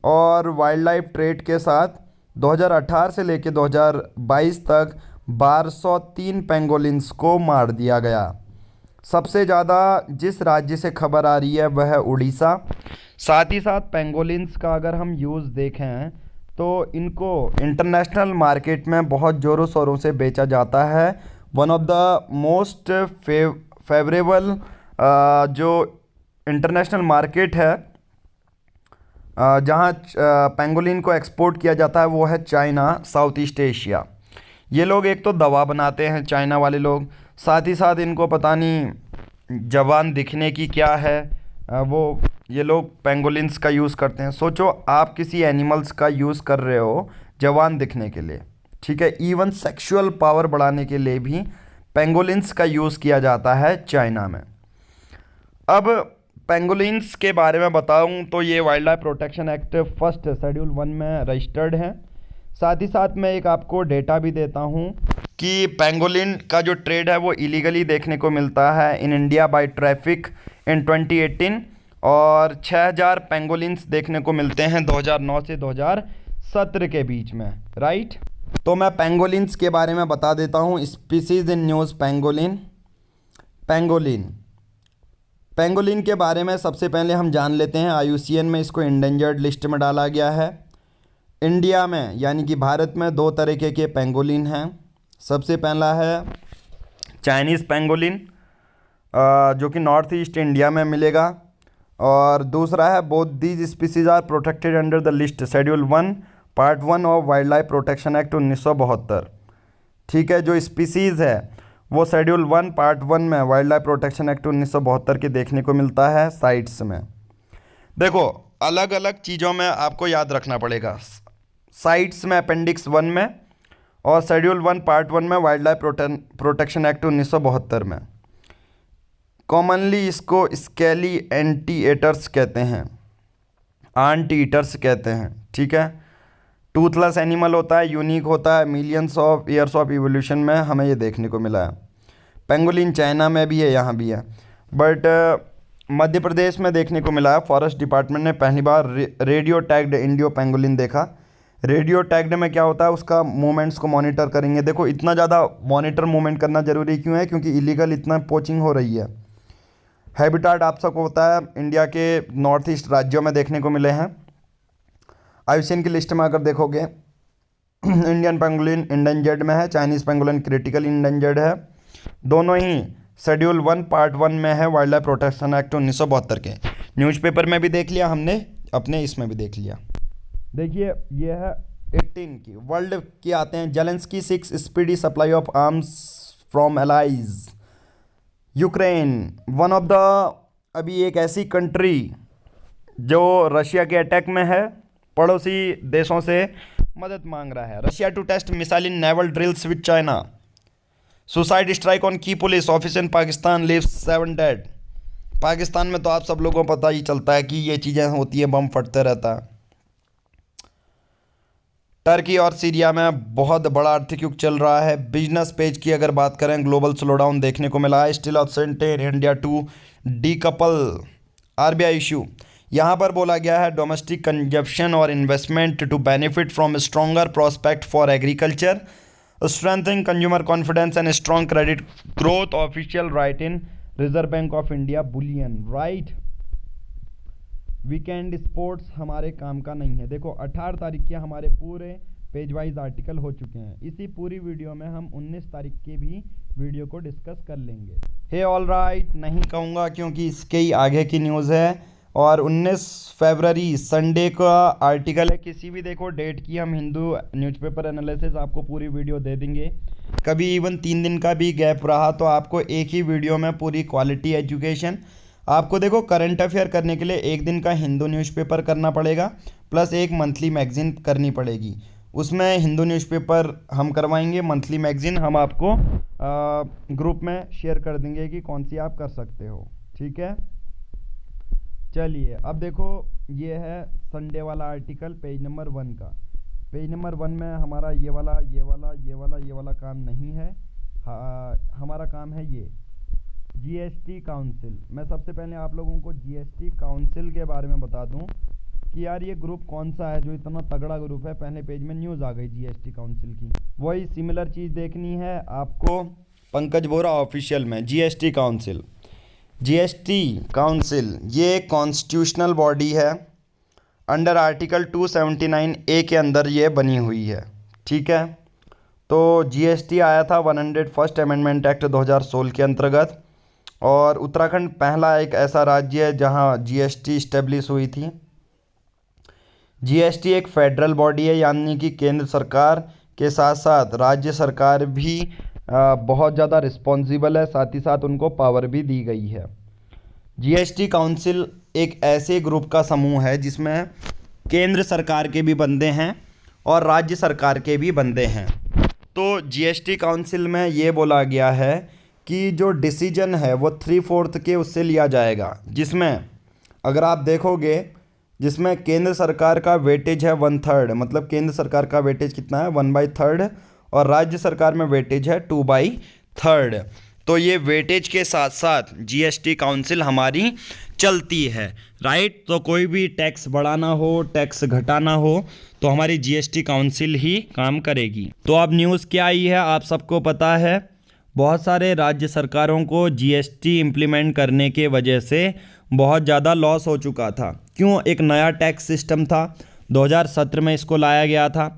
और वाइल्ड लाइफ ट्रेड के साथ 2018 से लेकर 2022 तक 1203 पेंगोलिन्स को मार दिया गया। सबसे ज़्यादा जिस राज्य से खबर आ रही है वह है उड़ीसा। साथ ही साथ पेंगोलिन्स का अगर हम यूज़ देखें तो इनको इंटरनेशनल मार्केट में बहुत ज़ोरों शोरों से बेचा जाता है। One of the most favourable जो इंटरनेशनल मार्केट है जहाँ पेंगोलिन को एक्सपोर्ट किया जाता है वो है चाइना, साउथ ईस्ट एशिया। ये लोग एक तो दवा बनाते हैं चाइना वाले लोग, साथ ही साथ इनको पता नहीं जवान दिखने की क्या है, वो ये लोग पेंगोलिन्स का यूज़ करते हैं। सोचो आप किसी एनिमल्स का यूज़ कर रहे हो जवान दिखने के लिए, ठीक है, इवन सेक्सुअल पावर बढ़ाने के लिए भी पेंगोलिन्स का यूज़ किया जाता है चाइना में। अब पेंगोलिन्स के बारे में बताऊं तो ये wild life protection act first schedule 1 में रजिस्टर्ड है। साथ ही साथ मैं एक आपको डेटा भी देता हूं कि पेंगोलिन का जो ट्रेड है वो इलीगली देखने को मिलता है in India by traffic in 2018, और 6000 पेंगोलिन्स देखने को मिलते हैं 2009 से 2017 के बीच में, राइट। तो मैं पेंगोलिन्स के बारे में बता देता हूँ। Species in news pangolin. Pangolin के बारे में सबसे पहले हम जान लेते हैं। IUCN में इसको इंडेंजर्ड लिस्ट में डाला गया है। इंडिया में यानी कि भारत में 2 तरीके के पेंगोलिन हैं। सबसे पहला है चाइनीज़ पेंगोलिन जो कि नॉर्थ ईस्ट इंडिया में मिलेगा, और दूसरा है both these species are protected under the list schedule 1 part 1 of wildlife protection act 1972। ठीक है, जो स्पीसीज़ है वो शेड्यूल 1 पार्ट 1 में वाइल्ड लाइफ प्रोटेक्शन एक्ट 1972 के देखने को मिलता है साइट्स में। देखो अलग अलग चीज़ों में आपको याद रखना पड़ेगा। साइट्स में अपेंडिक्स 1 में, और शेड्यूल 1 पार्ट 1 में वाइल्ड लाइफ प्रोटेक्शन एक्ट 1972 में। कॉमनली इसको स्केली एंटीएटर्स कहते हैं, आंटी ईटर्स कहते हैं, ठीक है। टूथलेस एनिमल होता है, यूनिक होता है, millions of years of evolution में हमें ये देखने को मिला है। पेंगोलिन चाइना में भी है, यहाँ भी है, बट मध्य प्रदेश में देखने को मिला है। फॉरेस्ट डिपार्टमेंट ने पहली बार रेडियो टैग्ड इंडियो पेंगोलिन देखा। रेडियो टैग्ड में क्या होता है, उसका मूवमेंट्स को मॉनिटर करेंगे। देखो इतना ज़्यादा मॉनिटर मूवमेंट करना ज़रूरी क्यों है, क्योंकि इलीगल इतना पोचिंग हो रही है। हैबिटाट आप सबको होता है इंडिया के नॉर्थ ईस्ट राज्यों में देखने को मिले हैं। IUCN की लिस्ट में अगर देखोगे इंडियन पेंगोलिन इंडेंजर्ड में है, चाइनीज़ पेंगोलिन क्रिटिकल इंडेंजर्ड है। दोनों ही शेड्यूल 1 पार्ट 1 में है वाइल्ड लाइफ प्रोटेक्शन एक्ट 1972 के। न्यूज़पेपर में भी देख लिया हमने, अपने इसमें भी देख लिया। देखिए ये है 18 की। वर्ल्ड की आते हैं। Zelensky 6 speedy supply of arms from allies. Ukraine one of the अभी एक ऐसी कंट्री जो रशिया के अटैक में है, पड़ोसी देशों से मदद मांग रहा है। Russia to test missile in naval drills with China. Suicide strike on की police office in Pakistan leaves 7 dead. Pakistan में तो आप सब लोगों को पता ही चलता है कि ये चीज़ें होती है, बम फटते रहता है। टर्की और सीरिया में बहुत बड़ा आर्थिक युग चल रहा है। बिजनेस पेज की अगर बात करें, ग्लोबल स्लोडाउन देखने को मिला है। Still absent in India to decouple RBI issue. यहाँ पर बोला गया है डोमेस्टिक कंजप्शन और investment to benefit from stronger prospect for agriculture, strengthening consumer confidence and strong credit growth. Official right in reserve bank of India bulletin, right. Weekend sports हमारे काम का नहीं है। देखो 18 तारीख के हमारे पूरे पेज वाइज आर्टिकल हो चुके हैं। इसी पूरी वीडियो में हम 19 तारीख के भी वीडियो को डिस्कस कर लेंगे। हे ऑल राइट नहीं कहूँगा क्योंकि इसके ही आगे की न्यूज़ है, और 19 फरवरी संडे का आर्टिकल है। किसी भी देखो डेट की हम हिंदू न्यूज़पेपर एनालिसिस आपको पूरी वीडियो दे देंगे। कभी इवन 3 दिन का भी गैप रहा तो आपको एक ही वीडियो में पूरी क्वालिटी एजुकेशन, आपको देखो करंट अफेयर करने के लिए एक दिन का हिंदू न्यूज़पेपर करना पड़ेगा, प्लस एक मंथली मैगज़ीन करनी पड़ेगी। उसमें हिंदू न्यूज़पेपर हम करवाएंगे, मंथली मैगज़ीन हम आपको ग्रुप में शेयर कर देंगे कि कौन सी आप कर सकते हो। ठीक है, चलिए अब देखो ये है संडे वाला आर्टिकल पेज नंबर 1 का। पेज नंबर 1 में हमारा ये वाला काम नहीं है। हमारा काम है ये जीएसटी काउंसिल। मैं सबसे पहले आप लोगों को जीएसटी काउंसिल के बारे में बता दूं कि यार ये ग्रुप कौन सा है जो इतना तगड़ा ग्रुप है। पहले पेज में न्यूज़ आ गई जीएसटी काउंसिल की, वही सिमिलर चीज़ देखनी है आपको पंकज बोरा ऑफिशियल में। जीएसटी काउंसिल, जीएसटी काउंसिल ये कॉन्स्टिट्यूशनल बॉडी है, अंडर आर्टिकल 279A के अंदर ये बनी हुई है। ठीक है, तो जीएसटी आया था 101st अमेंडमेंट एक्ट 2016 के अंतर्गत, और उत्तराखंड पहला एक ऐसा राज्य है जहां जीएसटी इस्टेब्लिश हुई थी। जीएसटी एक फेडरल बॉडी है, यानी कि केंद्र सरकार के साथ साथ राज्य सरकार भी बहुत ज़्यादा रिस्पॉन्सिबल है, साथ ही साथ उनको पावर भी दी गई है। जीएसटी काउंसिल एक ऐसे ग्रुप का समूह है जिसमें केंद्र सरकार के भी बंदे हैं और राज्य सरकार के भी बंदे हैं। तो जीएसटी काउंसिल में ये बोला गया है कि जो डिसीजन है वो 3/4 के उससे लिया जाएगा, जिसमें अगर आप देखोगे जिसमें केंद्र सरकार का वेटेज है 1/3, मतलब केंद्र सरकार का वेटेज कितना है 1/3, और राज्य सरकार में वेटेज है 2/3। तो ये वेटेज के साथ साथ जीएसटी काउंसिल हमारी चलती है, राइट। तो कोई भी टैक्स बढ़ाना हो, टैक्स घटाना हो, तो हमारी जीएसटी काउंसिल ही काम करेगी। तो अब न्यूज़ क्या आई है आप सबको पता है, बहुत सारे राज्य सरकारों को जीएसटी इम्प्लीमेंट करने के वजह से बहुत ज़्यादा लॉस हो चुका था। क्यों? एक नया टैक्स सिस्टम था, 2017 में इसको लाया गया था।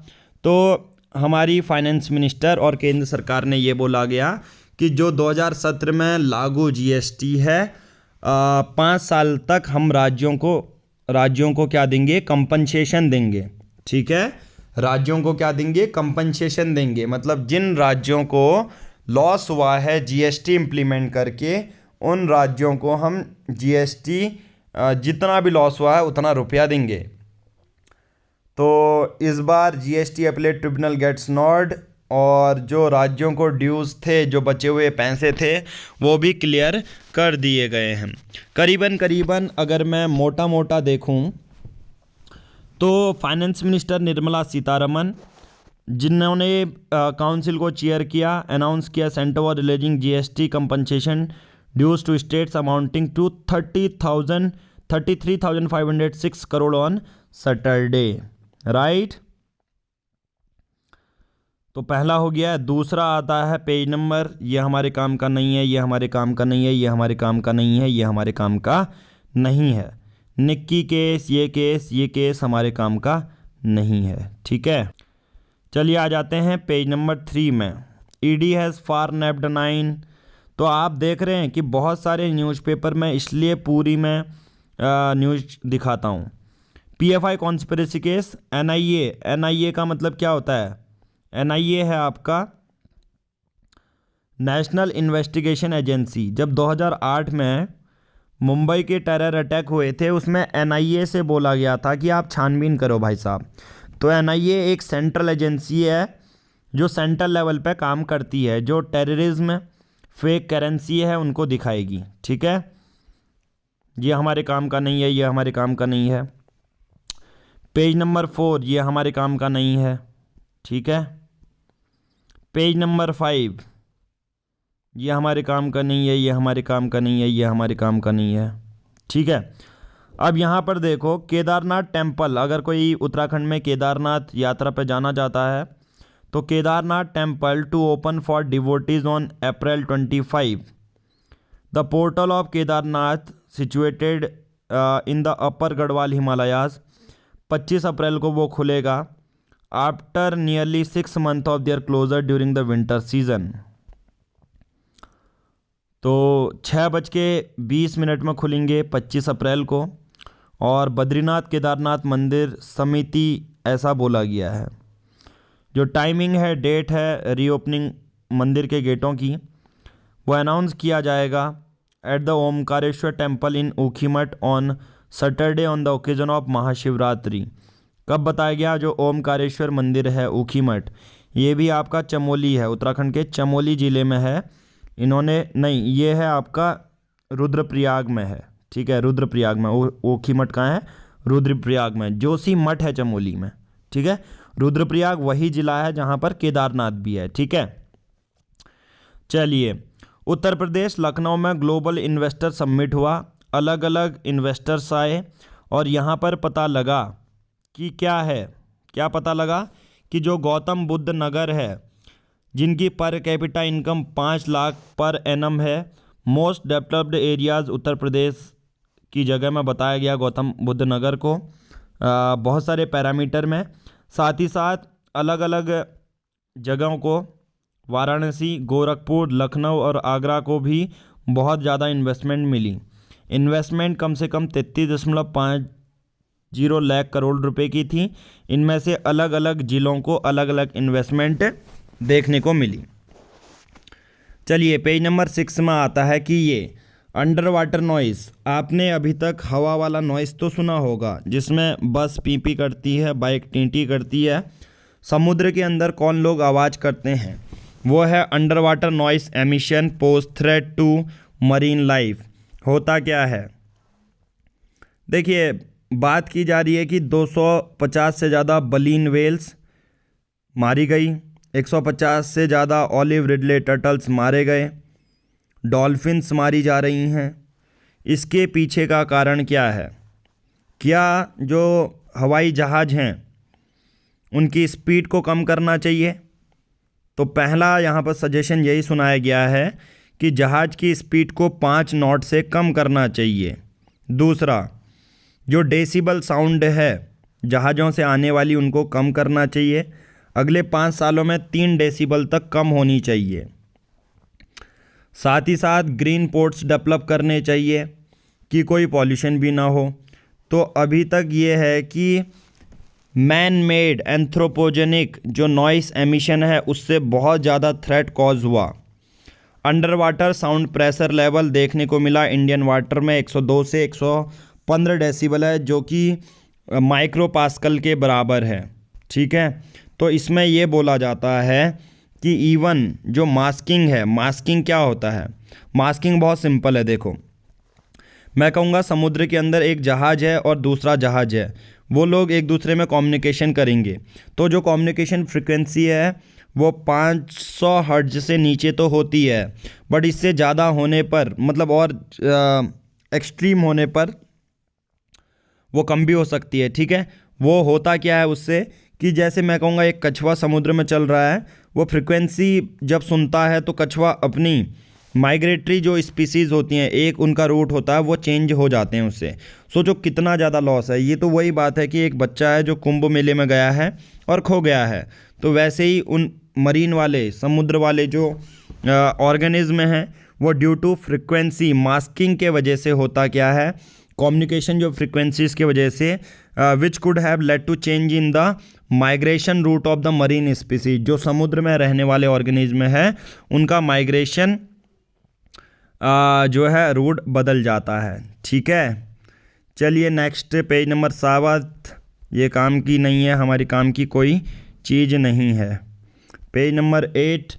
तो हमारी फाइनेंस मिनिस्टर और केंद्र सरकार ने ये बोला गया कि जो 2017 में लागू जीएसटी है 5 साल तक हम राज्यों को क्या देंगे? कंपनसेशन देंगे। ठीक है, राज्यों को क्या देंगे? कंपनसेशन देंगे। मतलब जिन राज्यों को लॉस हुआ है जीएसटी इम्प्लीमेंट करके, उन राज्यों को हम जीएसटी जितना भी लॉस हुआ है उतना रुपया देंगे। तो इस बार GST appellate tribunal gets nod, और जो राज्यों को ड्यूज़ थे, जो बचे हुए पैसे थे, वो भी क्लियर कर दिए गए हैं। करीबन अगर मैं मोटा देखूं तो फाइनेंस मिनिस्टर निर्मला सीतारमन, जिन्होंने काउंसिल को चेयर किया, अनाउंस किया centre for releasing GST compensation dues to states amounting to 33,506 crore on Saturday, right. तो पहला हो गया। दूसरा आता है पेज नंबर, ये हमारे काम का नहीं है, ये हमारे काम का नहीं है, ये हमारे काम का नहीं है, ये हमारे काम का नहीं है। निक्की केस, ये केस हमारे काम का नहीं है। ठीक है, चलिए आ जाते हैं पेज नंबर 3 में। ईडी हैज़ फार नैप्ड 9। तो आप देख रहे हैं कि बहुत सारे न्यूज़पेपर में, इसलिए पूरी मैं न्यूज़ दिखाता हूँ। पीएफआई कॉन्स्पिरेसी केस, एनआईए का मतलब क्या होता है? एनआईए है आपका नेशनल इन्वेस्टिगेशन एजेंसी। जब 2008 में मुंबई के टेरर अटैक हुए थे, उसमें एनआईए से बोला गया था कि आप छानबीन करो भाई साहब। तो एनआईए एक सेंट्रल एजेंसी है जो सेंट्रल लेवल पे काम करती है, जो टेररिज्म, फेक करेंसी है, उनको दिखाएगी। ठीक है, ये हमारे काम का नहीं है, ये हमारे काम का नहीं है। पेज नंबर 4, ये हमारे काम का नहीं है। ठीक है, पेज नंबर 5, ये हमारे काम का नहीं है, ये हमारे काम का नहीं है, ये हमारे काम का नहीं है। ठीक है, अब यहाँ पर देखो केदारनाथ टेम्पल, अगर कोई उत्तराखंड में केदारनाथ यात्रा पर जाना चाहता है तो Kedarnath temple to open for devotees on April 25। The portal of Kedarnath situated in the upper Garhwal Himalayas, 25 अप्रैल को वो खुलेगा। After nearly 6 months of their closure during the winter season. तो 6:20 में खुलेंगे 25 अप्रैल को, और बद्रीनाथ केदारनाथ मंदिर समिति ऐसा बोला गया है। जो टाइमिंग है, डेट है रीओपनिंग मंदिर के गेटों की वो अनाउंस किया जाएगा at the Omkareshwar temple in Ukhimath on Saturday on the occasion of Mahashivratri. कब बताया गया? जो ओमकारेश्वर मंदिर है ऊखीमठ, ये भी आपका चमोली है, उत्तराखंड के चमोली ज़िले में है। इन्होंने नहीं, ये है आपका रुद्रप्रयाग में है, ठीक है, रुद्रप्रयाग में। ऊखीमठ कहाँ है? रुद्रप्रयाग में। जोशीमठ है चमोली में, ठीक है। रुद्रप्रयाग वही जिला है जहाँ पर केदारनाथ भी है, ठीक है। चलिए, उत्तर प्रदेश लखनऊ में ग्लोबल इन्वेस्टर समिट हुआ, अलग अलग इन्वेस्टर्स आए और यहाँ पर पता लगा कि क्या है, क्या पता लगा कि जो गौतम बुद्ध नगर है, जिनकी per capita income 5 lakh per annum है, most developed areas Uttar Pradesh की जगह में बताया गया गौतम बुद्ध नगर को बहुत सारे पैरामीटर में। साथ ही साथ अलग अलग जगहों को, वाराणसी, गोरखपुर, लखनऊ और आगरा को भी बहुत ज़्यादा इन्वेस्टमेंट मिली। इन्वेस्टमेंट कम से कम 33.50 लाख करोड़ रुपए की थी। इनमें से अलग अलग ज़िलों को अलग अलग इन्वेस्टमेंट देखने को मिली। चलिए, पेज नंबर 6 में आता है कि ये अंडर वाटर नॉइस, आपने अभी तक हवा वाला नॉइस तो सुना होगा, जिसमें बस पी पी करती है, बाइक टींटी करती है। समुद्र के अंदर कौन लोग आवाज़ करते हैं? वो है under water noise emission pose threat to marine life. होता क्या है? देखिए, बात की जा रही है कि 250 से ज़्यादा बलीन वेल्स मारी गई, 150 से ज़्यादा ऑलिव रिडले टर्टल्स मारे गए, डॉल्फिन्स मारी जा रही हैं। इसके पीछे का कारण क्या है? क्या जो हवाई जहाज़ हैं उनकी स्पीड को कम करना चाहिए? तो पहला यहाँ पर सजेशन यही सुनाया गया है कि जहाज़ की स्पीड को 5 नॉट से कम करना चाहिए। दूसरा, जो डेसिबल साउंड है जहाज़ों से आने वाली, उनको कम करना चाहिए। अगले 5 सालों में 3 डेसिबल तक कम होनी चाहिए। साथ ही साथ ग्रीन पोर्ट्स डेवलप करने चाहिए कि कोई पॉल्यूशन भी ना हो। तो अभी तक ये है कि मैन मेड एंथ्रोपोजेनिक जो नॉइस एमिशन है उससे बहुत ज़्यादा थ्रेट कॉज हुआ। Under water sound pressure level देखने को मिला इंडियन वाटर में 102 से 115 डेसिबल है, जो कि माइक्रो पास्कल के बराबर है, ठीक है। तो इसमें ये बोला जाता है कि इवन जो मास्किंग है, मास्किंग क्या होता है? मास्किंग बहुत सिंपल है। देखो, मैं कहूँगा समुद्र के अंदर एक जहाज़ है और दूसरा जहाज़ है, वो लोग एक दूसरे में कम्युनिकेशन करेंगे, तो जो कम्युनिकेशन फ्रिक्वेंसी है वो 500 हर्ट्ज से नीचे तो होती है, बट इससे ज़्यादा होने पर, मतलब और एक्सट्रीम होने पर वो कम भी हो सकती है, ठीक है। वो होता क्या है उससे कि जैसे मैं कहूँगा एक कछुआ समुद्र में चल रहा है, वो फ्रिक्वेंसी जब सुनता है तो कछुआ अपनी माइग्रेटरी जो स्पीसीज़ होती हैं, एक उनका रूट होता है, वो चेंज हो जाते हैं उससे। सोचो कितना ज़्यादा लॉस है। ये तो वही बात है कि एक बच्चा है जो कुंभ मेले में गया है और खो गया है, तो वैसे ही उन मरीन वाले, समुद्र वाले जो ऑर्गेनिज्म हैं, वो ड्यू टू फ्रिक्वेंसी मास्किंग के वजह से होता क्या है, कम्युनिकेशन जो फ्रिक्वेंसीज के वजह से which could have led to change in the migration route of the marine species, जो समुद्र में रहने वाले ऑर्गेनिज्म है उनका माइग्रेशन जो है रूट बदल जाता है, ठीक है। चलिए नेक्स्ट, पेज नंबर 7। ये काम की नहीं है, हमारी काम की कोई चीज़ नहीं है। Page number 8,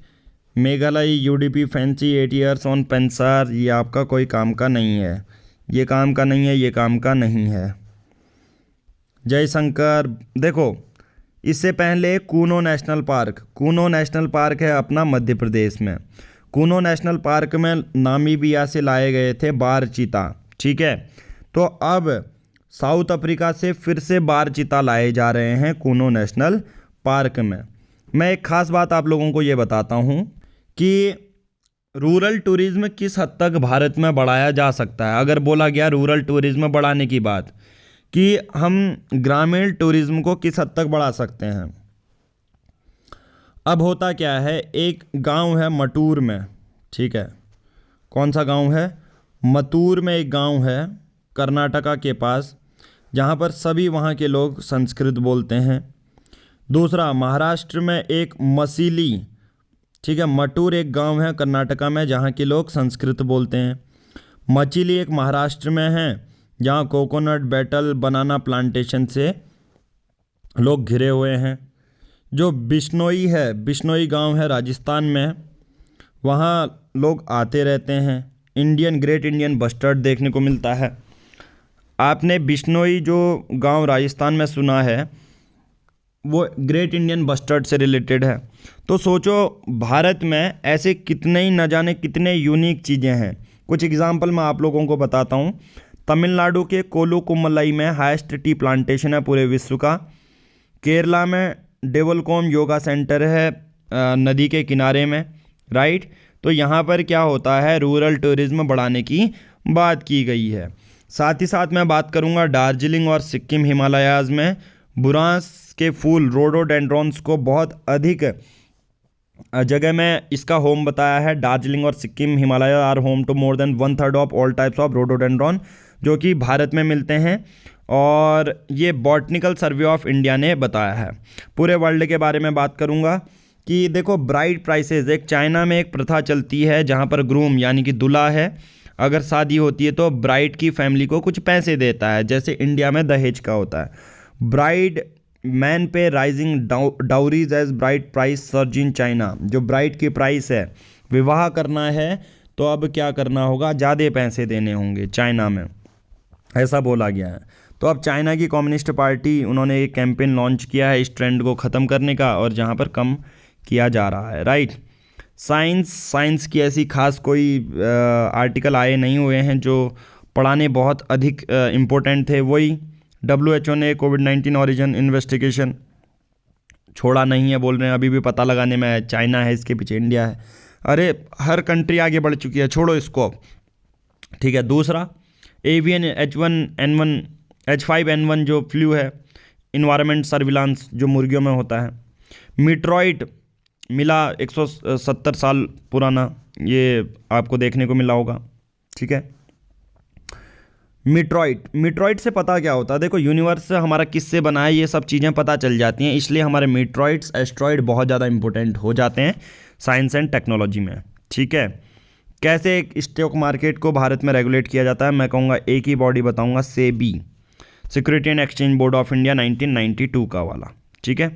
Meghalaya UDP fancy 8 years on pension. ये आपका कोई काम का नहीं है, ये काम का नहीं है, ये काम का नहीं है। जयशंकर, देखो इससे पहले Kuno national park, Kuno national park है अपना मध्य प्रदेश में। कूनो नेशनल पार्क में नामीबिया से लाए गए थे बार चीता, ठीक है। तो अब साउथ अफ्रीका से फिर से बार चीता लाए जा रहे हैं कूनो नेशनल पार्क में। मैं एक ख़ास बात आप लोगों को ये बताता हूँ कि रूरल टूरिज़्म किस हद तक भारत में बढ़ाया जा सकता है। अगर बोला गया रूरल टूरिज़्म बढ़ाने की बात, कि हम ग्रामीण टूरिज़्म को किस हद तक बढ़ा सकते हैं। अब होता क्या है, एक गांव है मटूर में, ठीक है। कौन सा गांव है? मटूर में एक गांव है कर्नाटका के पास, जहां पर सभी वहां के लोग संस्कृत बोलते हैं। दूसरा, महाराष्ट्र में एक मसीली, ठीक है। मटूर एक गांव है कर्नाटका में जहाँ के लोग संस्कृत बोलते हैं। मचिली एक महाराष्ट्र में है जहाँ कोकोनट, बेटल, बनाना प्लांटेशन से लोग घिरे हुए हैं। जो बिश्नोई है, बिश्नोई गांव है राजस्थान में, वहाँ लोग आते रहते हैं। ग्रेट इंडियन बस्टर्ड देखने को मिलता है। आपने बिश्नोई जो गांव राजस्थान में सुना है वो ग्रेट इंडियन बस्टर्ड से रिलेटेड है। तो सोचो भारत में ऐसे कितने ही न जाने कितने यूनिक चीज़ें हैं। कुछ एग्जांपल मैं आप लोगों को बताता हूँ। तमिलनाडु के कोलुकुमलाई में हाईएस्ट टी प्लांटेशन है पूरे विश्व का। केरला में डेवलकॉम योगा सेंटर है नदी के किनारे में, राइट। तो यहाँ पर क्या होता है, रूरल टूरिज्म बढ़ाने की बात की गई है। साथ ही साथ मैं बात करूँगा दार्जिलिंग और सिक्किम हिमालयाज़ में बुरांस के फूल रोडोडेंड्रॉन्स को बहुत अधिक जगह में इसका होम बताया है। दार्जिलिंग और Sikkim Himalaya are home to more than 1/3 of all types of rhododendron जो कि भारत में मिलते हैं, और ये बॉटनिकल सर्वे ऑफ इंडिया ने बताया है। पूरे वर्ल्ड के बारे में बात करूँगा कि देखो ब्राइड प्राइसेस, एक चाइना में एक प्रथा चलती है जहाँ पर ग्रूम यानी कि दूल्हा है, अगर शादी होती है तो ब्राइड की फैमिली को कुछ पैसे देता है, जैसे इंडिया में दहेज का होता है। Bride man pay rising dowries as bride price surge in China. जो ब्राइड की प्राइस है, विवाह करना है तो अब क्या करना होगा, ज़्यादा पैसे देने होंगे चाइना में, ऐसा बोला गया है। तो अब चाइना की कम्युनिस्ट पार्टी उन्होंने एक कैंपेन लॉन्च किया है इस ट्रेंड को ख़त्म करने का, और जहाँ पर कम किया जा रहा है, राइट। साइंस की ऐसी खास कोई आर्टिकल आए नहीं हुए हैं जो पढ़ाने बहुत अधिक इम्पोर्टेंट थे। वही WHO ने कोविड-19 ओरिजिन इन्वेस्टिगेशन छोड़ा नहीं है, बोल रहे हैं अभी भी पता लगाने में है। चाइना है इसके पीछे, इंडिया है, अरे हर कंट्री आगे बढ़ चुकी है, छोड़ो इसको, ठीक है। दूसरा एवियन H5N1 जो फ्लू है, इन्वायरमेंट सर्विलांस जो मुर्गियों में होता है। मीट्रॉइड मिला 170 साल पुराना, ये आपको देखने को मिला होगा, ठीक है। मीट्रॉइड से पता क्या होता है, देखो यूनिवर्स हमारा किससे बना है ये सब चीज़ें पता चल जाती हैं, इसलिए हमारे मीट्रॉइड्स एस्ट्रॉइड बहुत ज़्यादा इंपॉर्टेंट हो जाते हैं साइंस एंड टेक्नोलॉजी में, ठीक है। कैसे एक स्टॉक मार्केट को भारत में रेगुलेट किया जाता है, मैं कहूँगा एक ही बॉडी बताऊँगा, SEBI, security and exchange board of India 1992 का वाला, ठीक है।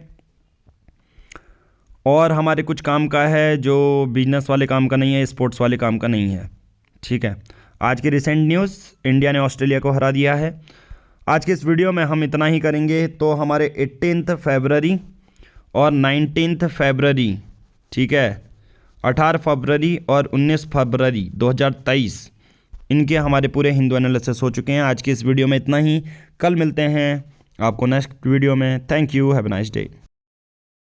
और हमारे कुछ काम का है जो बिजनेस वाले काम का नहीं है, स्पोर्ट्स वाले काम का नहीं है, ठीक है। आज की रिसेंट न्यूज़, इंडिया ने ऑस्ट्रेलिया को हरा दिया है। आज के इस वीडियो में हम इतना ही करेंगे। तो हमारे 18 फरवरी और 19 फरवरी, ठीक है, 18 फरवरी और 19 फरवरी 2023 इनके हमारे पूरे हिंदू एनालिसिस हो चुके हैं। आज की इस वीडियो में इतना ही, कल मिलते हैं आपको नेक्स्ट वीडियो में। Thank you, have a nice day.